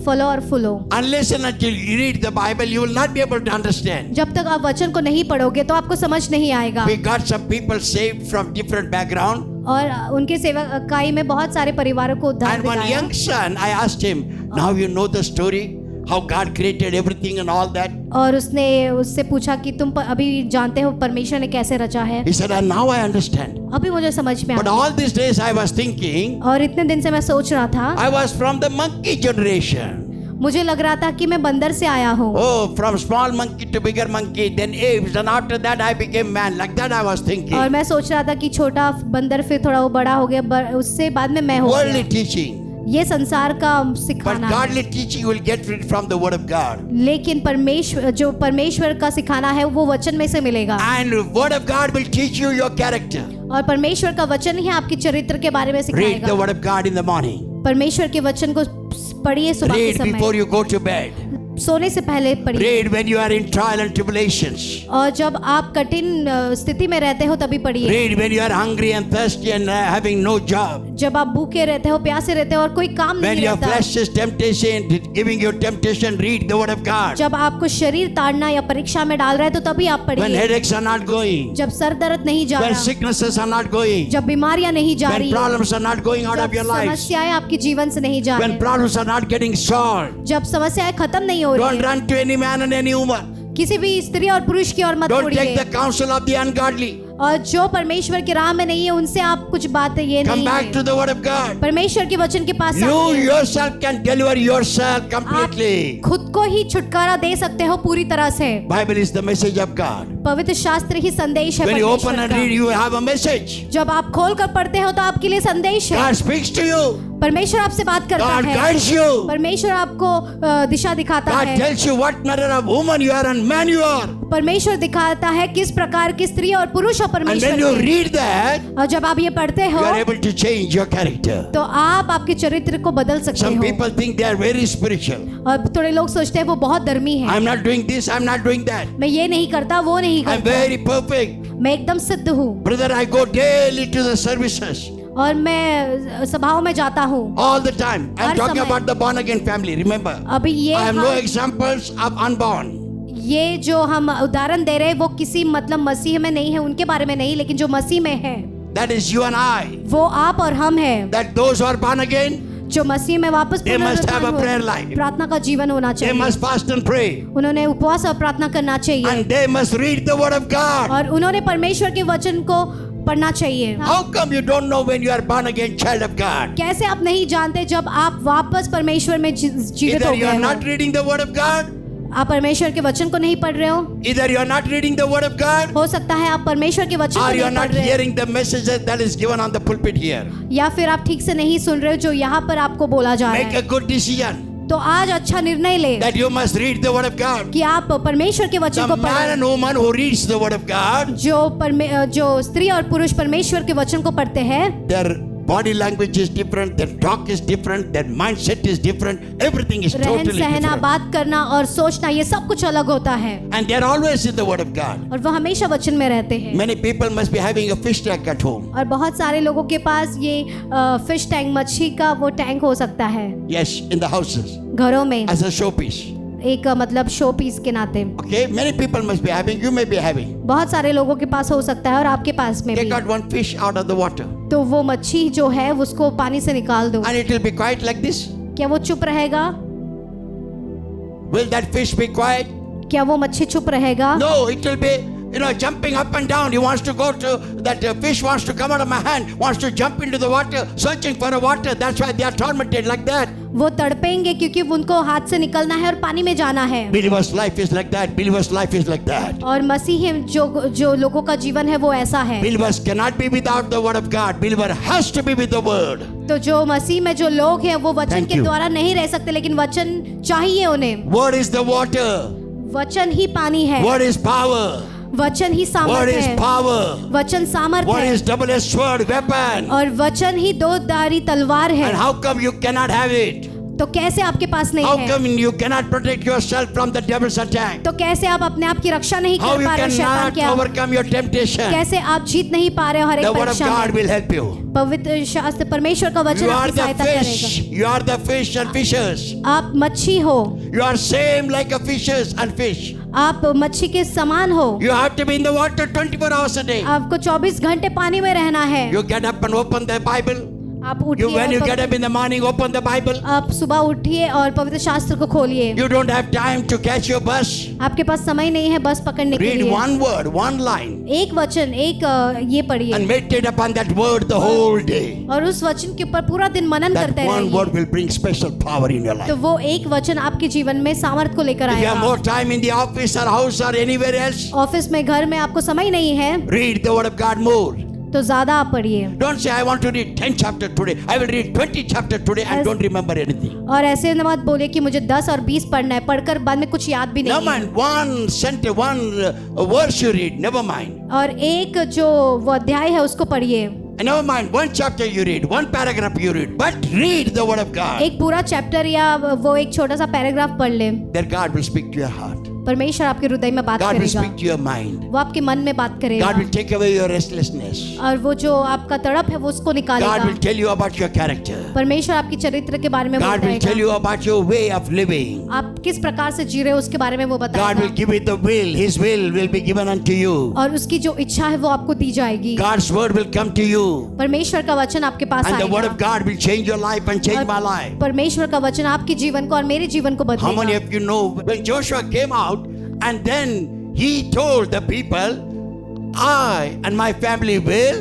फलो और फूलो। Unless and until you read the Bible, you will not be able to understand. जब तक आप वचन को नहीं पढ़ोगे तो आपको समझ नहीं आएगा। We got some people saved from different background. और उनके सेवकाई में बहुत सारे परिवारों को उद्धार And one दिलाया। young son, I asked him, now you know the story, how God created everything and all that. और उसने उससे पूछा कि तुम अभी जानते हो परमेश्वर ने कैसे रचा है? He said, and now I understand. अभी मुझे समझ में आ But गया। all these days I was thinking, और इतने दिन से मैं सोच रहा था, I was from the monkey generation. मुझे लग रहा था कि मैं बंदर से आया हूँ। Oh, from small monkey to bigger monkey, then apes, and after that I became man. Like that I was और thinking. मैं सोच रहा था कि छोटा बंदर फिर थोड़ा वो बड़ा हो गया, उससे बाद में मैं हो Worldly गया। teaching. ये संसार का But सिखाना है। godly teaching will get rid from the word of God. लेकिन परमेश्वर का सिखाना है वो वचन में से मिलेगा And word of God will teach you your character. और परमेश्वर का वचन ही आपके चरित्र के बारे में Read the सिखाएगा। word of God in the morning. परमेश्वर के वचन को पढ़िए सुबह के Read before समय, you go to bed. सोने से पहले पढ़िए। Read when you are in trial and tribulations. और जब आप कठिन स्थिति में रहते हो तभी पढ़िए। Read when you are hungry and thirsty and having no job. जब आप भूखे रहते हो, प्यासे रहते हो और कोई काम When नहीं your रहता, flesh is temptation, giving you temptation, read the word of God. जब आपको शरीर ताड़ना या परीक्षा में डाल रहा है तो तभी आप When पढ़िए। headaches are not going, जब सर दर्द नहीं जा when रहा, sicknesses are not going, जब बीमारियां नहीं जा when रही, problems are not going out जब of your life, समस्याएं आपके जीवन से नहीं जा when रही, problems are not getting solved, जब समस्याएं खत्म नहीं हो don't रही, run to any man and any woman. किसी भी स्त्री और पुरुष की ओर मत Don't take मुड़िए। the counsel of the ungodly. और जो परमेश्वर के राह में नहीं है उनसे आप कुछ बातें ये Come नहीं back है। to the word of God. परमेश्वर के वचन के पास You आइए। yourself can deliver yourself completely. खुद को ही छुटकारा दे सकते हो पूरी तरह से। Bible is the message of God. पवित्र शास्त्र ही संदेश है When you open परमेश्वर and का। read, you have a message. जब आप खोल कर पढ़ते हो तो आपके लिए संदेश है। God speaks to you. परमेश्वर आपसे बात करता God है। guides you. परमेश्वर आपको दिशा दिखाता God है। tells you what manner of woman you are and man you are. परमेश्वर दिखाता है किस प्रकार की स्त्री और पुरुष हो And when परमेश्वर you के। read that, और जब आप ये पढ़ते you हो are able to change your character. तो आप आपके चरित्र को बदल सकते Some हो। people think they are very spiritual. और थोड़े लोग सोचते हैं वो बहुत धर्मी है। I'm not doing this, I'm not doing that. मैं ये नहीं करता, वो नहीं I'm करता, very perfect. मैं एकदम सिद्ध हूँ Brother, I go daily to the services. और मैं सभाओं में जाता हूँ। All the time. I'm her talking समय। about the born again family. Remember, अभी I have no हम examples of unborn. ये जो हम उदाहरण दे रहे हैं वो किसी मतलब मसीह में नहीं है, उनके बारे में नहीं, लेकिन जो मसीह में है That is you and I. वो आप और हम हैं। That those who are born again, जो मसीह में वापस They must have a पुनरुत्थान prayer हुए, life. प्रार्थना का जीवन होना they चाहिए। must fast and pray. उन्होंने उपवास और प्रार्थना करना चाहिए And they must read the word of God. और उन्होंने परमेश्वर के वचन को पढ़ना चाहिए। How come you don't know when you are born again child of God? कैसे आप नहीं जानते जब आप वापस परमेश्वर में जीवित हो Either you are गए not हो? reading the word of God, आप परमेश्वर के वचन को नहीं पढ़ रहे हो, either you are not reading the word of God, हो सकता है आप परमेश्वर के वचन or को you are नहीं not पढ़ रहे hearing the messages that is given on the pulpit here. या फिर आप ठीक से नहीं सुन रहे हो जो यहाँ पर आपको बोला जा रहा Make है। a good decision तो आज अच्छा निर्णय ले that you must read the word of God. कि आप परमेश्वर के वचन The को man पढ़ें। and woman who reads the word of God, जो स्त्री और पुरुष परमेश्वर के वचन को पढ़ते हैं, their body language is different, their talk is different, their mindset is different, everything is रहन totally सहना, different. बात करना और सोचना ये सब कुछ अलग होता है And they are always in the word of God. और वो हमेशा वचन में रहते हैं। Many people must be having a fish tank at home. और बहुत सारे लोगों के पास ये फिश टैंक, मच्छी का वो टैंक हो सकता है Yes, in the houses घरों में, as a showpiece. एक मतलब शो पीस के नाते। Okay, many people must be having, you may be having. बहुत सारे लोगों के पास हो सकता है और आपके पास में Take भी। out one fish out of the water तो वो मच्छी जो है उसको पानी से निकाल दो, and it will be quiet like this. क्या वो चुप रहेगा? Will that fish be quiet? क्या वो मच्छी चुप रहेगा? No, it will be jumping up and down. He wants to go to that fish wants to come out of my hand, wants to jump into the water, searching for a water. That's why they are tormented like that. वो तड़पेंगे क्योंकि उनको हाथ से निकलना है और पानी में जाना है। Believer's life is like that. Believer's life is like that. और मसीही जो लोगों का जीवन है वो ऐसा है। Believers cannot be without the word of God. Believer has to be with the word. तो जो मसीह में जो लोग हैं वो वचन Thank के you. द्वारा नहीं रह सकते, लेकिन वचन चाहिए उन्हें। Word is the water. वचन ही पानी है। Word is power. वचन ही Word सामर्थ is है। power. वचन सामर्थ Word है is double-edged sword, weapon. और वचन ही दो धारी तलवार है। And how come you cannot have it? तो कैसे आपके पास नहीं How है? come you cannot protect yourself from the devil's attack? तो कैसे आप अपने आप की रक्षा नहीं How कर you पा रहे हो शैतान cannot के? overcome your temptation? कैसे आप जीत नहीं पा रहे हो हर एक The word of परीक्षा God में? will help you. पवित्र शास्त्र परमेश्वर का वचन You are आपकी the सहायता fish. करेगा। You are the fish and fishers. आप मच्छी हो, You are same like a fishes and fish. आप मच्छी के समान हो। You have to be in the water 24 hours a day. आपको 24 घंटे पानी में रहना है। You get up and open the Bible. आप When you get उठिए, up in the morning, open the Bible. आप सुबह उठिए और पवित्र शास्त्र को खोलिए। You don't have time to catch your bus. आपके पास समय नहीं है बस पकड़ने के Read लिए। one word, one line, एक वचन, एक ये पढ़िए and meditate upon that word the whole day. और उस वचन के ऊपर पूरा दिन मनन That करते one word रहिए। will bring special power in your life. तो वो एक वचन आपके जीवन में सामर्थ को लेकर If you have आएगा। more time in the office or house or anywhere else, office में, घर में आपको समय नहीं है read the word of God more. तो ज्यादा आप पढ़िए। Don't say, I want to read 10 chapter today. I will read 20 chapter today and As- don't remember anything. और ऐसे न मत बोले कि मुझे 10 और 20 पढ़ना है, पढ़कर बाद में कुछ याद भी Never नहीं है। mind, one sentence, one verse you read, never mind. और एक जो वो अध्याय है उसको पढ़िए। And never mind, one chapter you read, one paragraph you read, but read the word of God. एक पूरा चैप्टर या वो एक छोटा सा पैराग्राफ पढ़ ले। That God will speak to your heart. परमेश्वर आपके हृदय में बात God will करेगा, speak to your mind. वो आपके मन में बात करेगा God will take away your restlessness. और वो जो आपका तड़प है वो उसको God निकालेगा। will tell you about your character. परमेश्वर आपकी चरित्र के बारे में God will tell बताएगा, you about your way of living. आप किस प्रकार से जी रहे हो उसके बारे में वो God will बताएगा give you the will. His will be given unto you. और उसकी जो इच्छा है वो आपको दी जाएगी। God's word will come to you. परमेश्वर का वचन आपके पास And the word of आएगा God will change your life and change my life. परमेश्वर का वचन आपके जीवन को और मेरे जीवन को How many बदलेगा। of you know when Joshua came out and then he told the people, I and my family will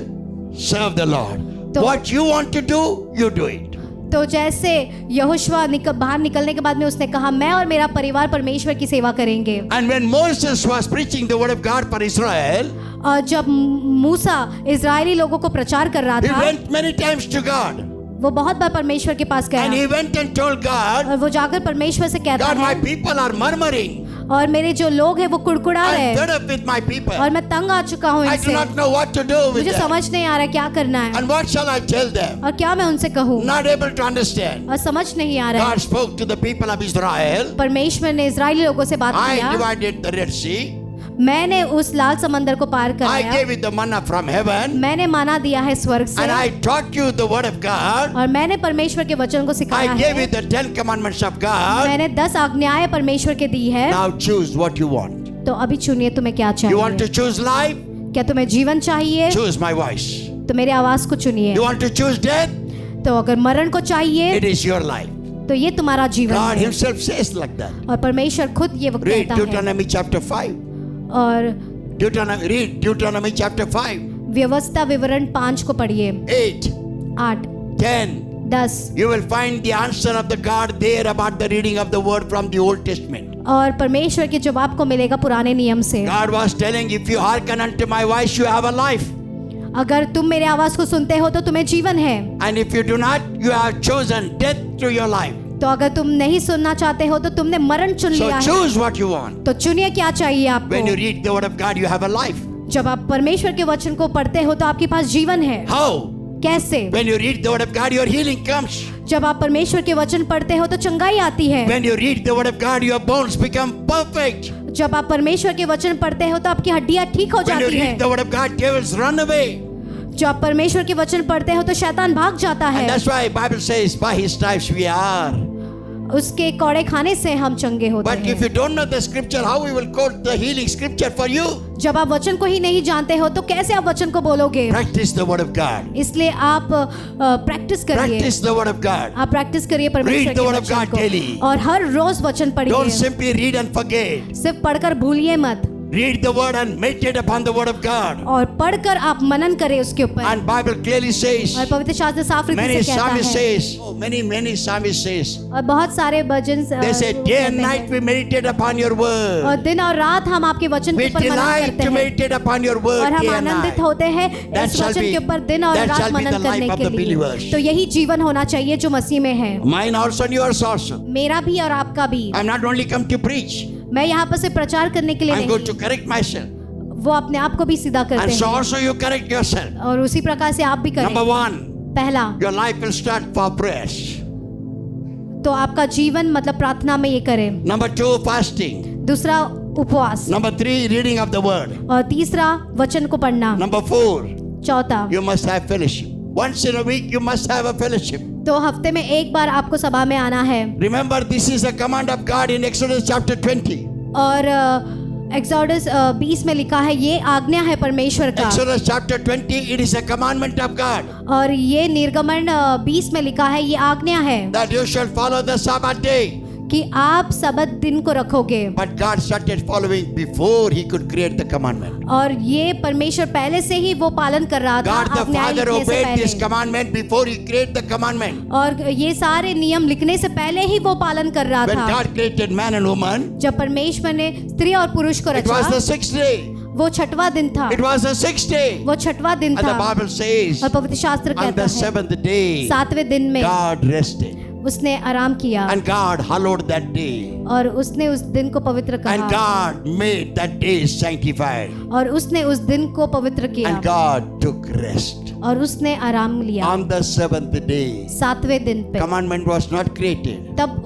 serve the Lord. तो- What you want to do, you do it. तो जैसे यहोशुआ बाहर निकलने के बाद में उसने कहा मैं और मेरा परिवार परमेश्वर की सेवा करेंगे। And when Moses was preaching the word of God for Israel, और जब मूसा इजरायली लोगों को प्रचार कर रहा he था, went many times to God. वो बहुत बार परमेश्वर के पास And he गया went and told God, और वो जाकर परमेश्वर से कहता God, my है people are murmuring. और मेरे जो लोग हैं वो कुड़कुड़ा I'm रहे fed up with my people. और मैं तंग आ चुका हूँ I do इनसे, not know what to do with मुझे them. समझ नहीं आ रहा क्या करना है And what shall I tell them? और क्या मैं उनसे कहूँ Not able to understand. और समझ नहीं आ रहा God है। spoke to the people of Israel. परमेश्वर ने इजरायली लोगों से बात I किया, divided the Red Sea. मैंने उस लाल समंदर को पार I कराया, gave you the manna from heaven. मैंने माना दिया है स्वर्ग से And I taught you the word of God. और मैंने परमेश्वर के वचन को सिखाया I gave you है, the 10 commandments of God. मैंने 10 आज्ञाएं परमेश्वर के दी है। Now choose what you want. तो अभी चुनिए तुम्हें क्या You want to चाहिए। choose life? क्या तुम्हें जीवन चाहिए Choose my voice. तो मेरे आवाज को चुनिए। You want to choose death? तो अगर मरण को चाहिए It is your life. तो ये तुम्हारा जीवन God है himself says like that. और परमेश्वर खुद ये वो Read कहता है। Deuteronomy chapter 5. और Read Deuteronomy chapter 5. व्यवस्था विवरण 5 को पढ़िए। 8, 8, 10. 10 You will find the answer of the God there about the reading of the word from the Old Testament. और परमेश्वर के जवाब को मिलेगा पुराने नियम से। God was telling, if you hearken unto my voice, you have a life. अगर तुम मेरे आवाज को सुनते हो तो तुम्हें जीवन है, And if you do not, you have chosen death through your life. तो अगर तुम नहीं सुनना चाहते हो तो तुमने मरण चुन So लिया है। choose what you want. तो चुनिए क्या चाहिए When you आपको। read the word of God, you have a life. जब आप परमेश्वर के वचन को पढ़ते हो तो आपके पास जीवन है। How? कैसे? When you read the word of God, your healing comes. जब आप परमेश्वर के वचन पढ़ते हो तो चंगाई आती है। When you read the word of God, your bones become perfect. जब आप परमेश्वर के वचन पढ़ते हो तो आपकी हड्डियां ठीक हो When you जाती read है। the word of God, devils run away. जब आप परमेश्वर के वचन पढ़ते हो तो शैतान भाग जाता And है। that's why Bible says, by his stripes we are. उसके कौड़े खाने से हम चंगे होते But if हैं। you don't know the scripture, how we will quote the healing scripture for you? जब आप वचन को ही नहीं जानते हो तो कैसे आप वचन को बोलोगे। Practice the word of God. इसलिए आप प्रैक्टिस करिए। Practice the word of God. आप प्रैक्टिस करिए परमेश्वर Read the के word of वचन God daily. को और हर रोज वचन Don't पढ़िए। simply read and forget. सिर्फ पढ़कर भूलिए मत। read the word and meditate upon the word of God. और पढ़कर आप मनन करें उसके ऊपर। And Bible clearly says, और पवित्र शास्त्र साफ रीति many से कहता psalmists है। says, many psalmists says, और बहुत सारे भजन they say, day and night we meditate upon your और word. दिन और रात हम आपके वचन के We ऊपर मनन delight करते to हैं meditate upon your और word हम day and आनंदित night. होते हैं That इस shall वचन be- के ऊपर दिन और that रात shall be the Manan life करने of के the लिए। believers. तो यही जीवन होना चाहिए जो मसीह में है, Mine also and yours also. मेरा भी और आपका भी। I'm not only come to preach, मैं यहाँ पर से प्रचार करने के लिए I'm going to नहीं, correct myself. वो अपने आप को भी सीधा And करते so हैं also you correct yourself. और उसी प्रकार से आप भी करें। Number one, पहला your life will start for prayers. तो आपका जीवन मतलब प्रार्थना में ये करें। Number two, fasting. दूसरा उपवास, Number three, reading of the word. और तीसरा वचन को पढ़ना। Number four, चौथा, you must have fellowship. Once in a week you must have a fellowship. तो हफ्ते में एक बार आपको सभा में आना है। Remember, this is a command of God in Exodus chapter 20. और एक्सोडस 20 में लिखा है, ये आज्ञा है परमेश्वर का। Exodus chapter 20, it is a commandment of God और ये निर्गमन 20 में लिखा है, ये आज्ञा है that you shall follow the Sabbath day. कि आप सबत दिन को रखोगे। But God started following before He could create the commandment. और ये परमेश्वर पहले से ही वो पालन कर रहा था God the आज्ञाएं Father लिखने से obeyed this पहले। commandment before He created the commandment. और ये सारे नियम लिखने से पहले ही वो पालन कर रहा When था। God created man and woman, जब परमेश्वर ने स्त्री और पुरुष को it was the रचा, 6th day. वो छठवां दिन था। It was the 6th day. वो छठवां दिन And the था। Bible says, और पवित्र शास्त्र on कहता the है 7th day, 7वें दिन में God rested. उसने आराम किया And God hallowed that day. और उसने उस दिन को पवित्र And कहा God made that day sanctified. और उसने उस दिन को पवित्र किया And God took rest. और उसने आराम लिया On the 7th day, 7वें दिन पे। commandment was not created. तब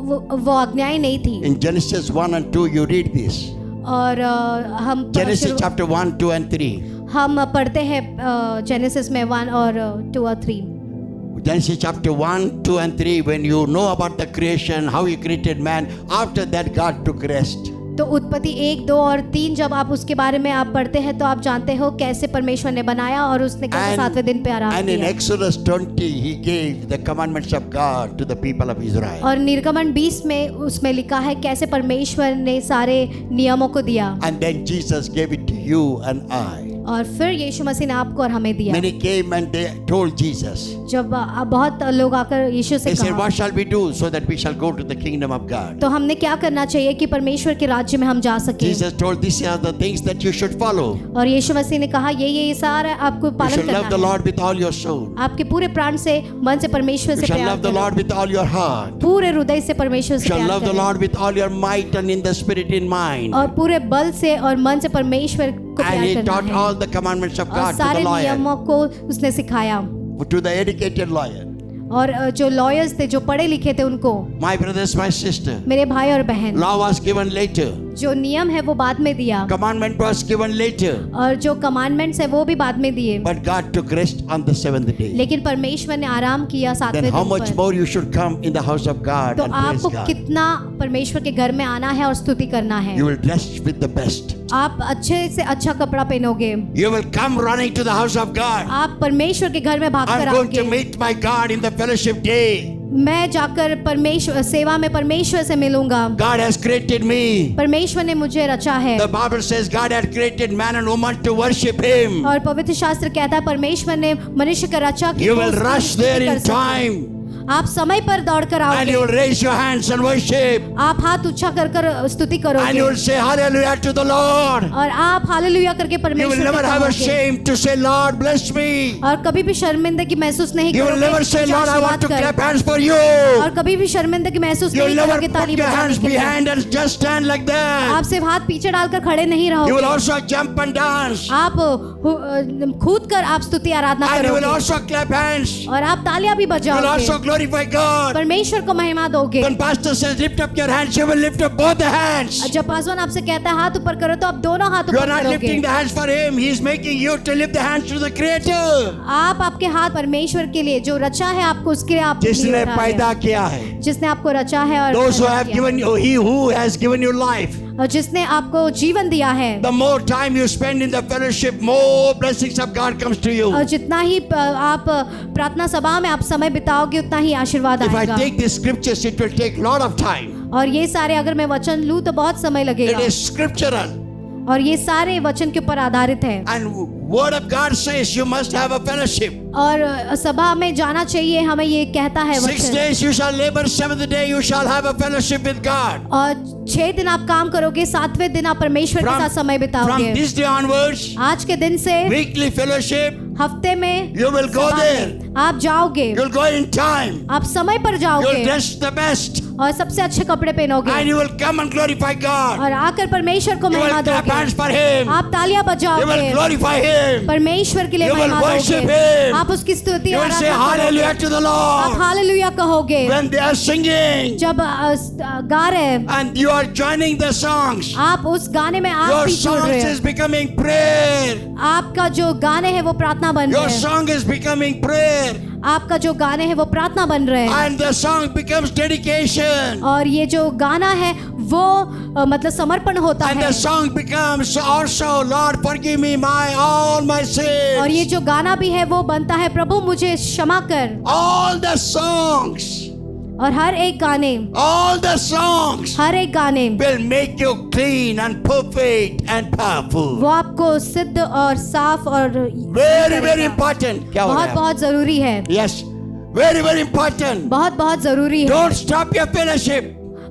वो आज्ञाएं नहीं थी। In Genesis 1 and 2, you read this. और हम Genesis chapter 1, 2 and 3. हम पढ़ते हैं जेनेसिस में 1 और 2 और 3। Genesis chapter 1, 2 and 3, when you know about the creation, how He created man, after that God took rest. तो उत्पत्ति 1, 2 और 3 जब आप उसके बारे में आप पढ़ते हैं तो आप जानते हो कैसे परमेश्वर ने बनाया और उसने कैसे 7वें दिन पे आराम And in किया। Exodus 20, He gave the commandments of God to the people of Israel. और निर्गमन 20 में उसमें लिखा है कैसे परमेश्वर ने सारे नियमों को दिया। And then Jesus gave it to you and I. और फिर यीशु मसीह ने आपको और हमें दिया। Many came and they told Jesus. जब बहुत लोग आकर यीशु से They said, कहा, what shall we do so that we shall go to the kingdom of God? तो हमने क्या करना चाहिए कि परमेश्वर के राज्य में हम जा सके। Jesus told, these are the things that you should follow. और यीशु मसीह ने कहा ये सारा आपको You पालन should love the करना है। Lord with all your soul. आपके पूरे प्राण से, मन से परमेश्वर You से shall प्यार love the करो। Lord with all your heart. पूरे हृदय से परमेश्वर You से shall प्यार love the करें। Lord with all your might and in the spirit in mind. और पूरे बल से और मन से परमेश्वर को And प्यार He करना taught है। all the commandments of और God to सारे the lawyer, नियमों को उसने सिखाया। to the educated lawyer. और जो लॉयर्स थे, जो पढ़े लिखे थे, उनको, My brothers, my sister, मेरे भाई और बहन, law was given later. जो नियम है वो बाद में दिया Commandment was given later. और जो कमांडमेंट्स है वो भी बाद में दिए। But God took rest on the 7th day. लेकिन परमेश्वर ने आराम किया 7वें Then how दिन much पर। more you should come in the house of God तो and praise आपको God. कितना परमेश्वर के घर में आना है और स्तुति करना है। You will dress with the best. आप अच्छे से अच्छा कपड़ा पहनोगे। You will come running to the house of God. आप परमेश्वर के घर में भागकर I'm going to आओगे। meet my God in the fellowship day. मैं जाकर परमेश्वर सेवा में परमेश्वर से मिलूंगा। God has created me. परमेश्वर ने मुझे रचा है। The Bible says God had created man and woman to worship Him. और पवित्र शास्त्र कहता है परमेश्वर ने मनुष्य का रचा कि You वो will उसकी rush स्तुति there कर in सके। time. आप समय पर दौड़कर And आओगे। you will raise your hands and worship. आप हाथ ऊंचा कर कर स्तुति And you करोगे will say hallelujah to the Lord. और आप हालेलुया करके You will परमेश्वर never को have a कहोगे। shame to say, Lord, bless me. और कभी भी शर्मिंदगी महसूस नहीं You will करोगे। never say, मुझे Lord, I want आशीर्वाद to कर। clap hands for you. और कभी भी शर्मिंदगी महसूस You will नहीं never करोगे put ताली your बजाने hands के लिए। behind and just stand like that. आप सिर्फ हाथ पीछे डालकर खड़े नहीं You will रहोगे। also jump and dance. आप कूद कर आप स्तुति आराधना And you will करोगे also clap hands. You और आप तालियां भी will बजाओगे। also glorify God. परमेश्वर को महिमा दोगे। When pastor says lift up your hands, you will lift up both the hands. जब पासवान आपसे कहता है हाथ ऊपर करो तो आप दोनों हाथ You are ऊपर not lifting करोगे। the hands for Him. He is making you to lift the hands to the Creator. आप आपके हाथ परमेश्वर के लिए जो रचा है आपको उसके लिए आप जिसने लिए उठा रहे पैदा हो। किया है. जिसने आपको रचा है और Those who पैदा have किया given you, He who has given you life. और जिसने आपको जीवन दिया है। The more time you spend in the fellowship, more blessings of God comes to you. और जितना ही आप प्रार्थना सभा में आप समय बिताओगे उतना ही आशीर्वाद If I आएगा। take these scriptures, it will take lot of time. और ये सारे अगर मैं वचन लूँ तो बहुत समय It लगेगा। is scriptural. और ये सारे वचन के ऊपर आधारित है। And Word of God says you must have a fellowship. और सभा में जाना चाहिए, हमें ये कहता है 6 वचन। days you shall labor, 7th day you shall have a fellowship with God. और 6 दिन आप काम करोगे, 7वें दिन आप परमेश्वर के साथ समय From बिताओगे। this day onwards, आज के दिन से weekly fellowship, हफ्ते में you will go सभा there. में आप जाओगे, You'll go in time. आप समय पर You'll जाओगे dress the best. और सबसे अच्छे कपड़े पहनोगे And you will come and glorify God. और आकर परमेश्वर को You महिमा will clap दोगे। hands for Him. आप तालियां You will बजाओगे, glorify Him. परमेश्वर के लिए You will महिमा worship दोगे, Him. आप उसकी स्तुति You will say आराधना करोगे, hallelujah to the आप Lord. हालेलुया कहोगे। When they are singing जब गा रहे हैं and you are joining the songs, आप, उस गाने में आप your भी जुड़ songs रहे is हैं। becoming prayer. आपका जो गाने हैं वो प्रार्थना बन Your रहे हैं। song is becoming prayer. आपका जो गाने हैं वो प्रार्थना बन रहे हैं। And the song becomes dedication. और ये जो गाना है वो मतलब समर्पण होता And है। the song becomes also, Lord, forgive me all my sins. और ये जो गाना भी है वो बनता है, प्रभु मुझे क्षमा कर। All the songs, और हर एक गाने will make you clean and perfect and powerful. वो आपको सिद्ध और साफ और Very, very important. क्या हो रहा बहुत है? बहुत जरूरी है। Yes, very, very important. बहुत बहुत जरूरी है। Don't stop your fellowship.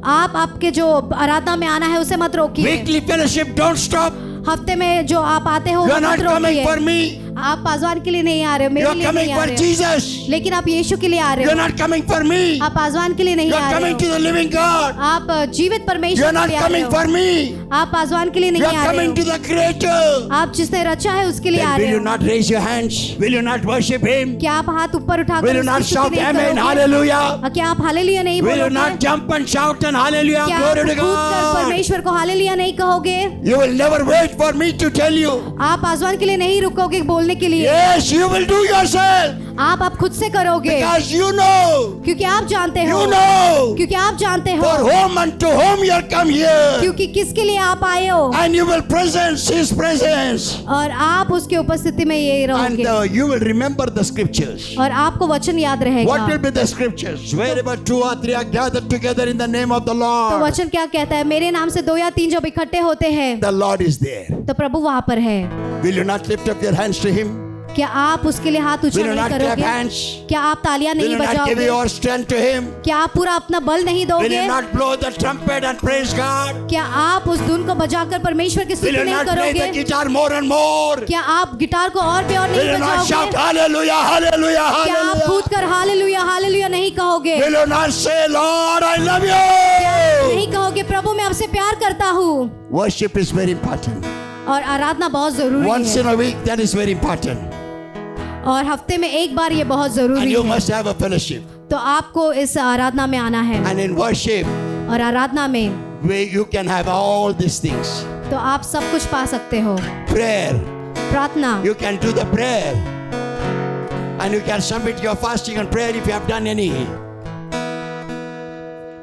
आप आपके जो आराधना में आना है उसे मत रोकिए। Weekly fellowship, don't stop. हफ्ते में जो आप आते हो You वो are not मत coming for रोकिए। me. आप आजवान के लिए नहीं आ रहे हो, You मेरे are लिए coming नहीं आ for रहे हो, Jesus. लेकिन आप यीशु के लिए आ रहे You are हो। not coming for me. आप आजवान के लिए नहीं You आ are रहे coming to हो, the living God. आप जीवित You परमेश्वर are के not लिए आ रहे coming हो। for me. आप आजवान के लिए You नहीं are आ रहे coming to हो, the Creator. आप जिसने रचा है उसके लिए आ Then will रहे you हो। not raise your hands? Will you not worship Him? क्या आप हाथ ऊपर उठाकर Will you not उसकी shout स्तुति नहीं Amen? करोगे? Hallelujah. क्या आप हालेलुया नहीं Will you बोलोगे? not jump and shout and Hallelujah? क्या आप Glory to कूदकर God. परमेश्वर को हालेलुया नहीं कहोगे? You will never wait for me to tell you. आप आजवान के लिए नहीं रुकोगे बोलने के लिए। Yes, you will do yourself. आप खुद से करोगे, Because you know. क्योंकि आप जानते हो, You know. क्योंकि आप जानते हो, For whom and to whom you are come here. क्योंकि किसके लिए आप आए हो, And you will presence His presence. और आप उसके उपस्थिति में ये And रहोगे, you will remember the scriptures. और आपको वचन याद रहेगा। What will be the scriptures? Wherever 2 or 3 are gathered together in the name of the तो Lord, वचन क्या कहता है? मेरे नाम से 2 या 3 जब इकट्ठे होते हैं the Lord is there. तो प्रभु वहां पर है। Will you not lift up your hands to Him? क्या आप उसके लिए हाथ ऊंचा Will you नहीं not clap करोगे? hands? क्या आप तालियां Will नहीं you not give बजाओगे? your strength to Him? क्या आप पूरा अपना बल नहीं Will दोगे? you not blow the trumpet and praise God? क्या आप उस धुन को बजाकर परमेश्वर की Will स्तुति you नहीं not play the करोगे? guitar more and more? क्या आप गिटार को और भी और Will नहीं you not shout बजाओगे? hallelujah, hallelujah, क्या आप hallelujah? कूद कर हालेलुया हालेलुया नहीं कहोगे? Will you not say, Lord, I love नहीं you? कहोगे प्रभु मैं आपसे प्यार करता हूँ? Worship is very important. और आराधना बहुत जरूरी Once है, in a week, that is very important. और हफ्ते में एक बार ये बहुत And जरूरी you है। must have a fellowship. तो आपको इस आराधना में आना है, And in worship, और आराधना में where you can have all these things. तो आप सब कुछ पा सकते हो। Prayer, प्रार्थना, you can do the prayer. And you can submit your fasting and prayer if you have done any.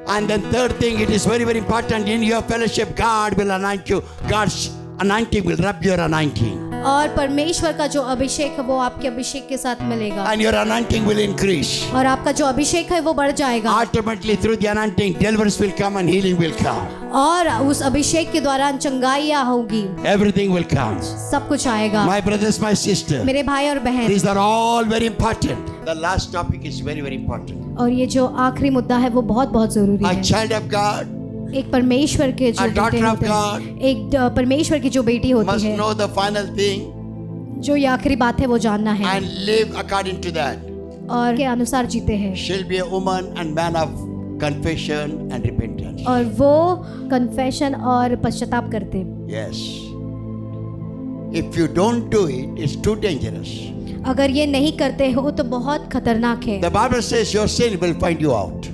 And then third thing, it is very, very important in your fellowship, God will anoint you. God's anointing will rub your anointing. और परमेश्वर का जो अभिषेक है वो आपके अभिषेक के साथ मिलेगा, And your anointing will increase. और आपका जो अभिषेक है वो बढ़ जाएगा, Ultimately, through the anointing, deliverance will come and healing will come. और उस अभिषेक के द्वारा चंगाइयाँ होगी, Everything will come. सब कुछ आएगा। My brothers, my sister, मेरे भाई और बहन, these are all very important. The last topic is very, very important. और ये जो आखिरी मुद्दा है वो बहुत बहुत जरूरी A है। child of God एक परमेश्वर के जो A बेटे daughter of होते हैं, God एक परमेश्वर की जो बेटी होती must है, know the final thing जो ये आखिरी बात है वो जानना है, and live according to that. और के अनुसार जीते हैं, She'll be a woman and man of confession and repentance. और वो कन्फेशन और पश्चाताप करते। Yes. If you don't do it, it's too dangerous. अगर ये नहीं करते हो तो बहुत खतरनाक है, The Bible says your sin will find you out.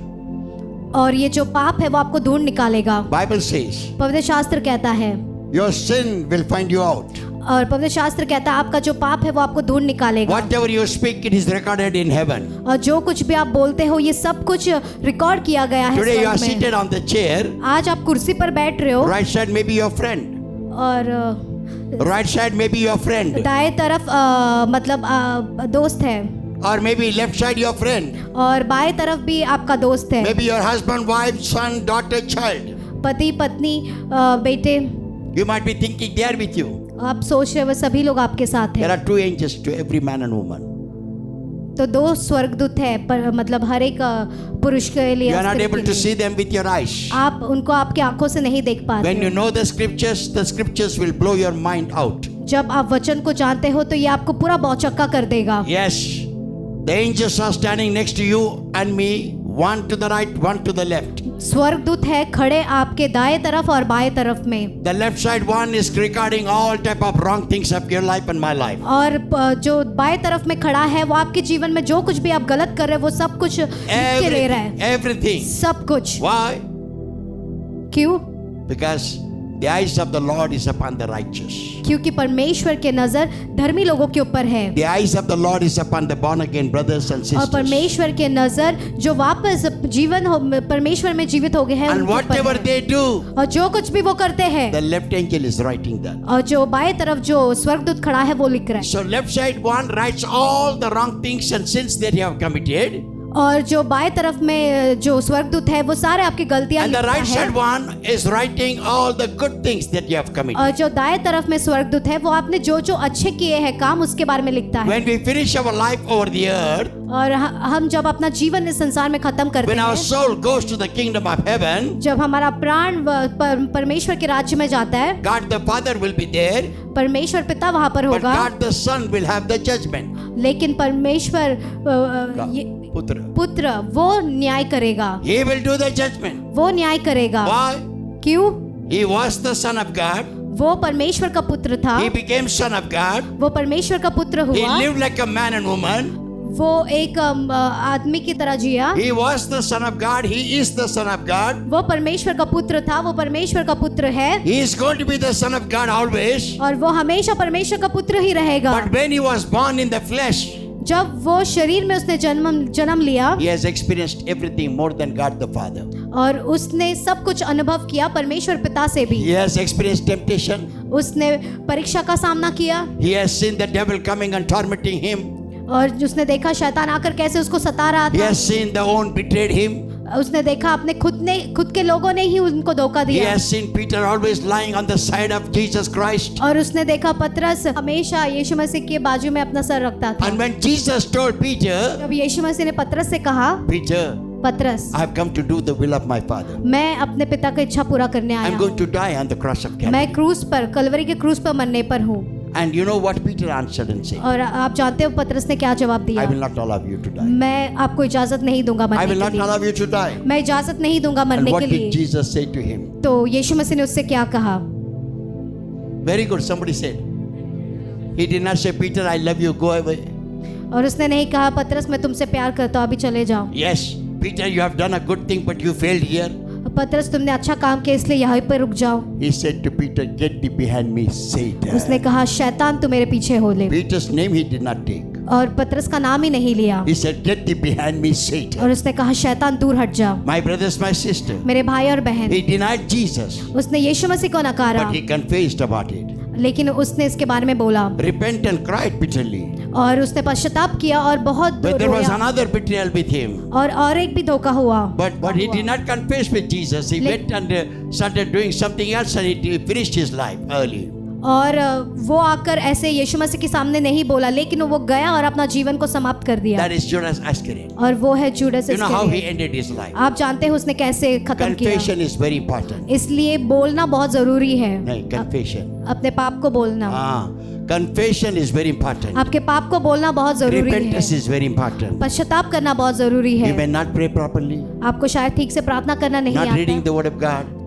और ये जो पाप है वो आपको ढूंढ निकालेगा। Bible says पवित्र शास्त्र कहता है, your sin will find you out. और पवित्र शास्त्र कहता है आपका जो पाप है वो आपको ढूंढ निकालेगा, Whatever you speak, it is recorded in heaven. और जो कुछ भी आप बोलते हो ये सब कुछ रिकॉर्ड किया गया है Today you are स्वर्ग में। seated on the chair. आज आप कुर्सी पर बैठ रहे हो, Right side may be your friend. और Right side may be your friend. दाएं तरफ मतलब दोस्त है, Or maybe left side your friend. और बाएं तरफ भी आपका दोस्त है, Maybe your husband, wife, son, daughter, child. पति पत्नी बेटे, You might be thinking they are with you. आप सोच रहे हो वो सभी लोग आपके साथ There हैं। are two angels to every man and woman. तो दो स्वर्गदूत है, पर मतलब हर एक पुरुष के लिए You are not स्त्री able के to लिए। see them with your eyes. आप उनको आपकी आंखों से नहीं देख पाते When you हो। know the scriptures will blow your mind out. जब आप वचन को जानते हो तो ये आपको पूरा बौचक्का कर देगा। Yes, the angels are standing next to you and me, one to the right, one to the left. स्वर्गदूत है खड़े आपके दाएं तरफ और बाएं तरफ में। The left side one is recording all type of wrong things of your life and my life. और जो बाएं तरफ में खड़ा है वो आपके जीवन में जो कुछ भी आप गलत कर रहे हो वो सब कुछ लिख के ले रहा है। Everything. सब कुछ। Why? क्यों? Because the eyes of the Lord is upon the righteous. क्योंकि परमेश्वर के नजर धर्मी लोगों के ऊपर है। The eyes of the Lord is upon the born again brothers and और sisters. परमेश्वर के नजर जो वापस परमेश्वर में जीवित हो गए हैं And उनके ऊपर whatever है। they do, और जो कुछ भी वो करते हैं the left angel is writing that. और जो बाएं तरफ जो स्वर्गदूत खड़ा है वो लिख रहा है। So left side one writes all the wrong things and sins that you have committed. और जो बाएं तरफ में जो स्वर्गदूत है वो सारे आपकी गलतियां And the लिखता right है। side one is writing all the good things that you have committed. और जो दाएं तरफ में स्वर्गदूत है वो आपने जो जो अच्छे किए हैं काम उसके बारे में लिखता है। When we finish our life over the earth, और हम जब अपना जीवन इस संसार में खत्म करते when our हैं, soul goes to the kingdom of heaven, जब हमारा प्राण परमेश्वर के राज्य में जाता है, God the Father will be there, परमेश्वर पिता वहां पर but होगा, God the Son will have the judgment. लेकिन परमेश्वर Putra. पुत्र वो न्याय करेगा। He will do the judgment. वो न्याय करेगा। Why? क्यों? He was the Son of God. वो परमेश्वर का पुत्र था, He became Son of God. वो परमेश्वर का पुत्र He हुआ, lived like a man and woman. वो एक आदमी की तरह जिया। He was the Son of God. He is the Son of God. वो परमेश्वर का पुत्र था, वो परमेश्वर का पुत्र है, He is going to be the Son of God always. और वो हमेशा परमेश्वर का पुत्र ही रहेगा। But when he was born in the flesh, जब वो शरीर में उसने जन्म लिया he has experienced everything more than God the Father. और उसने सब कुछ अनुभव किया परमेश्वर पिता से भी। He has experienced temptation. उसने परीक्षा का सामना किया He has seen the devil coming and tormenting him. और उसने देखा शैतान आकर कैसे उसको सता रहा He था। has seen the own betrayed him. उसने देखा अपने खुद के लोगों ने ही उनको धोखा He दिया। has seen Peter always lying on the side of Jesus Christ. और उसने देखा पतरस हमेशा यीशु मसीह के बाजू में अपना सर रखता था। And when Jesus told Peter, जब यीशु मसीह ने पतरस से कहा, Peter, पतरस I have come to do the will of my Father. मैं अपने पिता की इच्छा पूरा करने आया I'm हूँ। going to die on the cross of Calvary. मैं क्रूस पर कलवरी के क्रूस पर मरने पर हूँ। And you know what Peter answered and said? और आप जानते हो पतरस ने क्या जवाब I दिया? will not allow you to die. मैं आपको इजाजत नहीं दूंगा I मरने will के not लिए। allow you to die. मैं इजाजत नहीं दूंगा And मरने what के did लिए। Jesus say to him? तो यीशु मसीह ने उससे क्या कहा? Very good, somebody said. He did not say, Peter, I love you, go away. और उसने नहीं कहा पतरस मैं तुमसे प्यार करता हूँ अभी चले जाओ। Yes, Peter, you have done a good thing, but you failed here. पतरस तुमने अच्छा काम किया इसलिए यहाँ पर रुक जाओ। He said to Peter, get thee behind me, Satan. उसने कहा शैतान तू मेरे पीछे हो ले। Peter's name he did not take. और पतरस का नाम ही नहीं लिया। He said, get thee behind me, Satan. और उसने कहा शैतान दूर हट जा। My brothers, my sister. मेरे भाई और बहन, He denied Jesus, उसने यीशु मसीह को नकारा, but he confessed about it. लेकिन उसने इसके बारे में बोला Repent and cried bitterly. और उसने पश्चाताप किया और बहुत But there was रोया। another betrayal with him. और एक भी धोखा हुआ। But he did not confess with Jesus. He went and started doing something else and he finished his life early. और वो आकर ऐसे यीशु मसीह के सामने नहीं बोला, लेकिन वो गया और अपना जीवन को समाप्त कर दिया। That is Judas Iscariot. और वो है Judas You know how he इस्करियोत। ended his life. आप जानते हैं उसने कैसे खत्म किया। Confession is very important. इसलिए बोलना बहुत जरूरी है। नहीं, confession. अपने पाप को बोलना, Confession is very important. आपके पाप को बोलना बहुत जरूरी Repentance है। is very important. पश्चाताप करना बहुत जरूरी You है। may not pray properly, आपको शायद ठीक से प्रार्थना करना नहीं not reading आता, the word of God,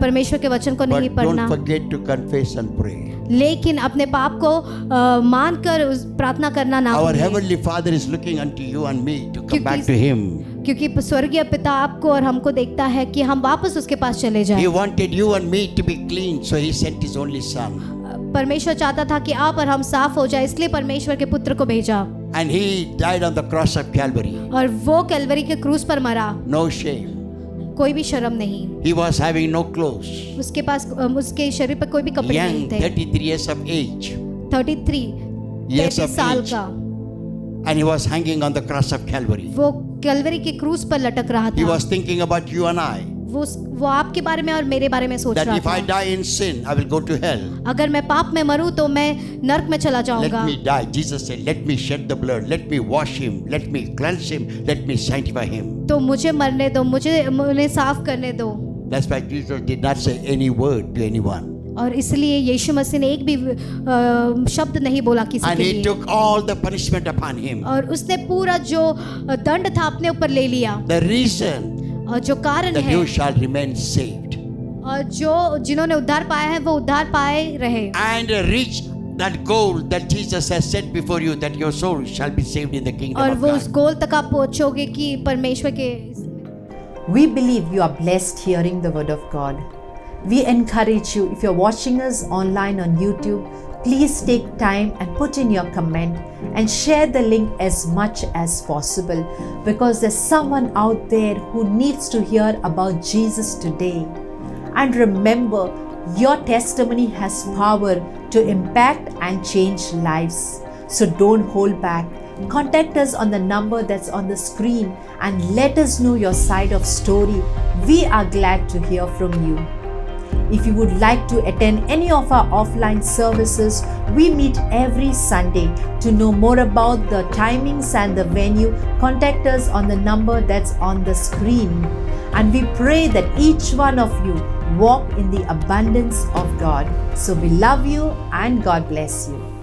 परमेश्वर के वचन को नहीं but don't पढ़ना, forget to confess and pray. लेकिन अपने पाप को मानकर प्रार्थना करना ना Our भूलें। Heavenly Father is looking unto you and me to come क्योंकि- back to Him. क्योंकि स्वर्गीय पिता आपको और हमको देखता है कि हम वापस उसके पास चले He जाएं। wanted you and me to be clean, so He sent His only Son. परमेश्वर चाहता था कि आप और हम साफ हो जाए, इसलिए परमेश्वर के पुत्र को भेजा And He died on the cross of Calvary. और वो कैलवरी के क्रूस पर मरा, No shame. कोई भी शर्म नहीं। He was having no clothes. उसके पास उसके शरीर पर कोई भी कपड़े Young, नहीं थे। 33 years of age. 33 of साल age. का And He was hanging on the cross of Calvary. वो कैलवरी के क्रूस पर लटक रहा He था। was thinking about you and I. वो आपके बारे में और मेरे बारे में सोच That रहा if I था। die in sin, I will go to hell. अगर मैं पाप में मरूं तो मैं नरक में चला Let जाऊंगा। me die. Jesus said, let me shed the blood. Let me wash him. Let me cleanse him. Let me sanctify him. तो मुझे मरने दो, मुझे उन्हें साफ करने दो। That's why Jesus did not say any word to anyone. और इसलिए यीशु मसीह ने एक भी शब्द नहीं बोला किसी And के he लिए। took all the punishment upon him. और उसने पूरा जो दंड था अपने ऊपर ले लिया। The reason और जो कारण that है, you shall remain saved और जो जिन्होंने उद्धार पाया है वो उद्धार पाए रहे। and reach that goal that Jesus has set before you, that your soul shall be saved in the kingdom और of वो उस God. गोल तक आप पहुंचोगे कि परमेश्वर के। We believe you are blessed hearing the word of God. We encourage you, if you're watching us online on YouTube, please take time and put in your comment and share the link as much as possible, because there's someone out there who needs to hear about Jesus today. And remember, your testimony has power to impact and change lives. So don't hold back. Contact us on the number that's on the screen and let us know your side of story. We are glad to hear from you. If you would like to attend any of our offline services, we meet every Sunday. To know more about the timings and the venue, contact us on the number that's on the screen. And we pray that each one of you walk in the abundance of God. So we love you and God bless you.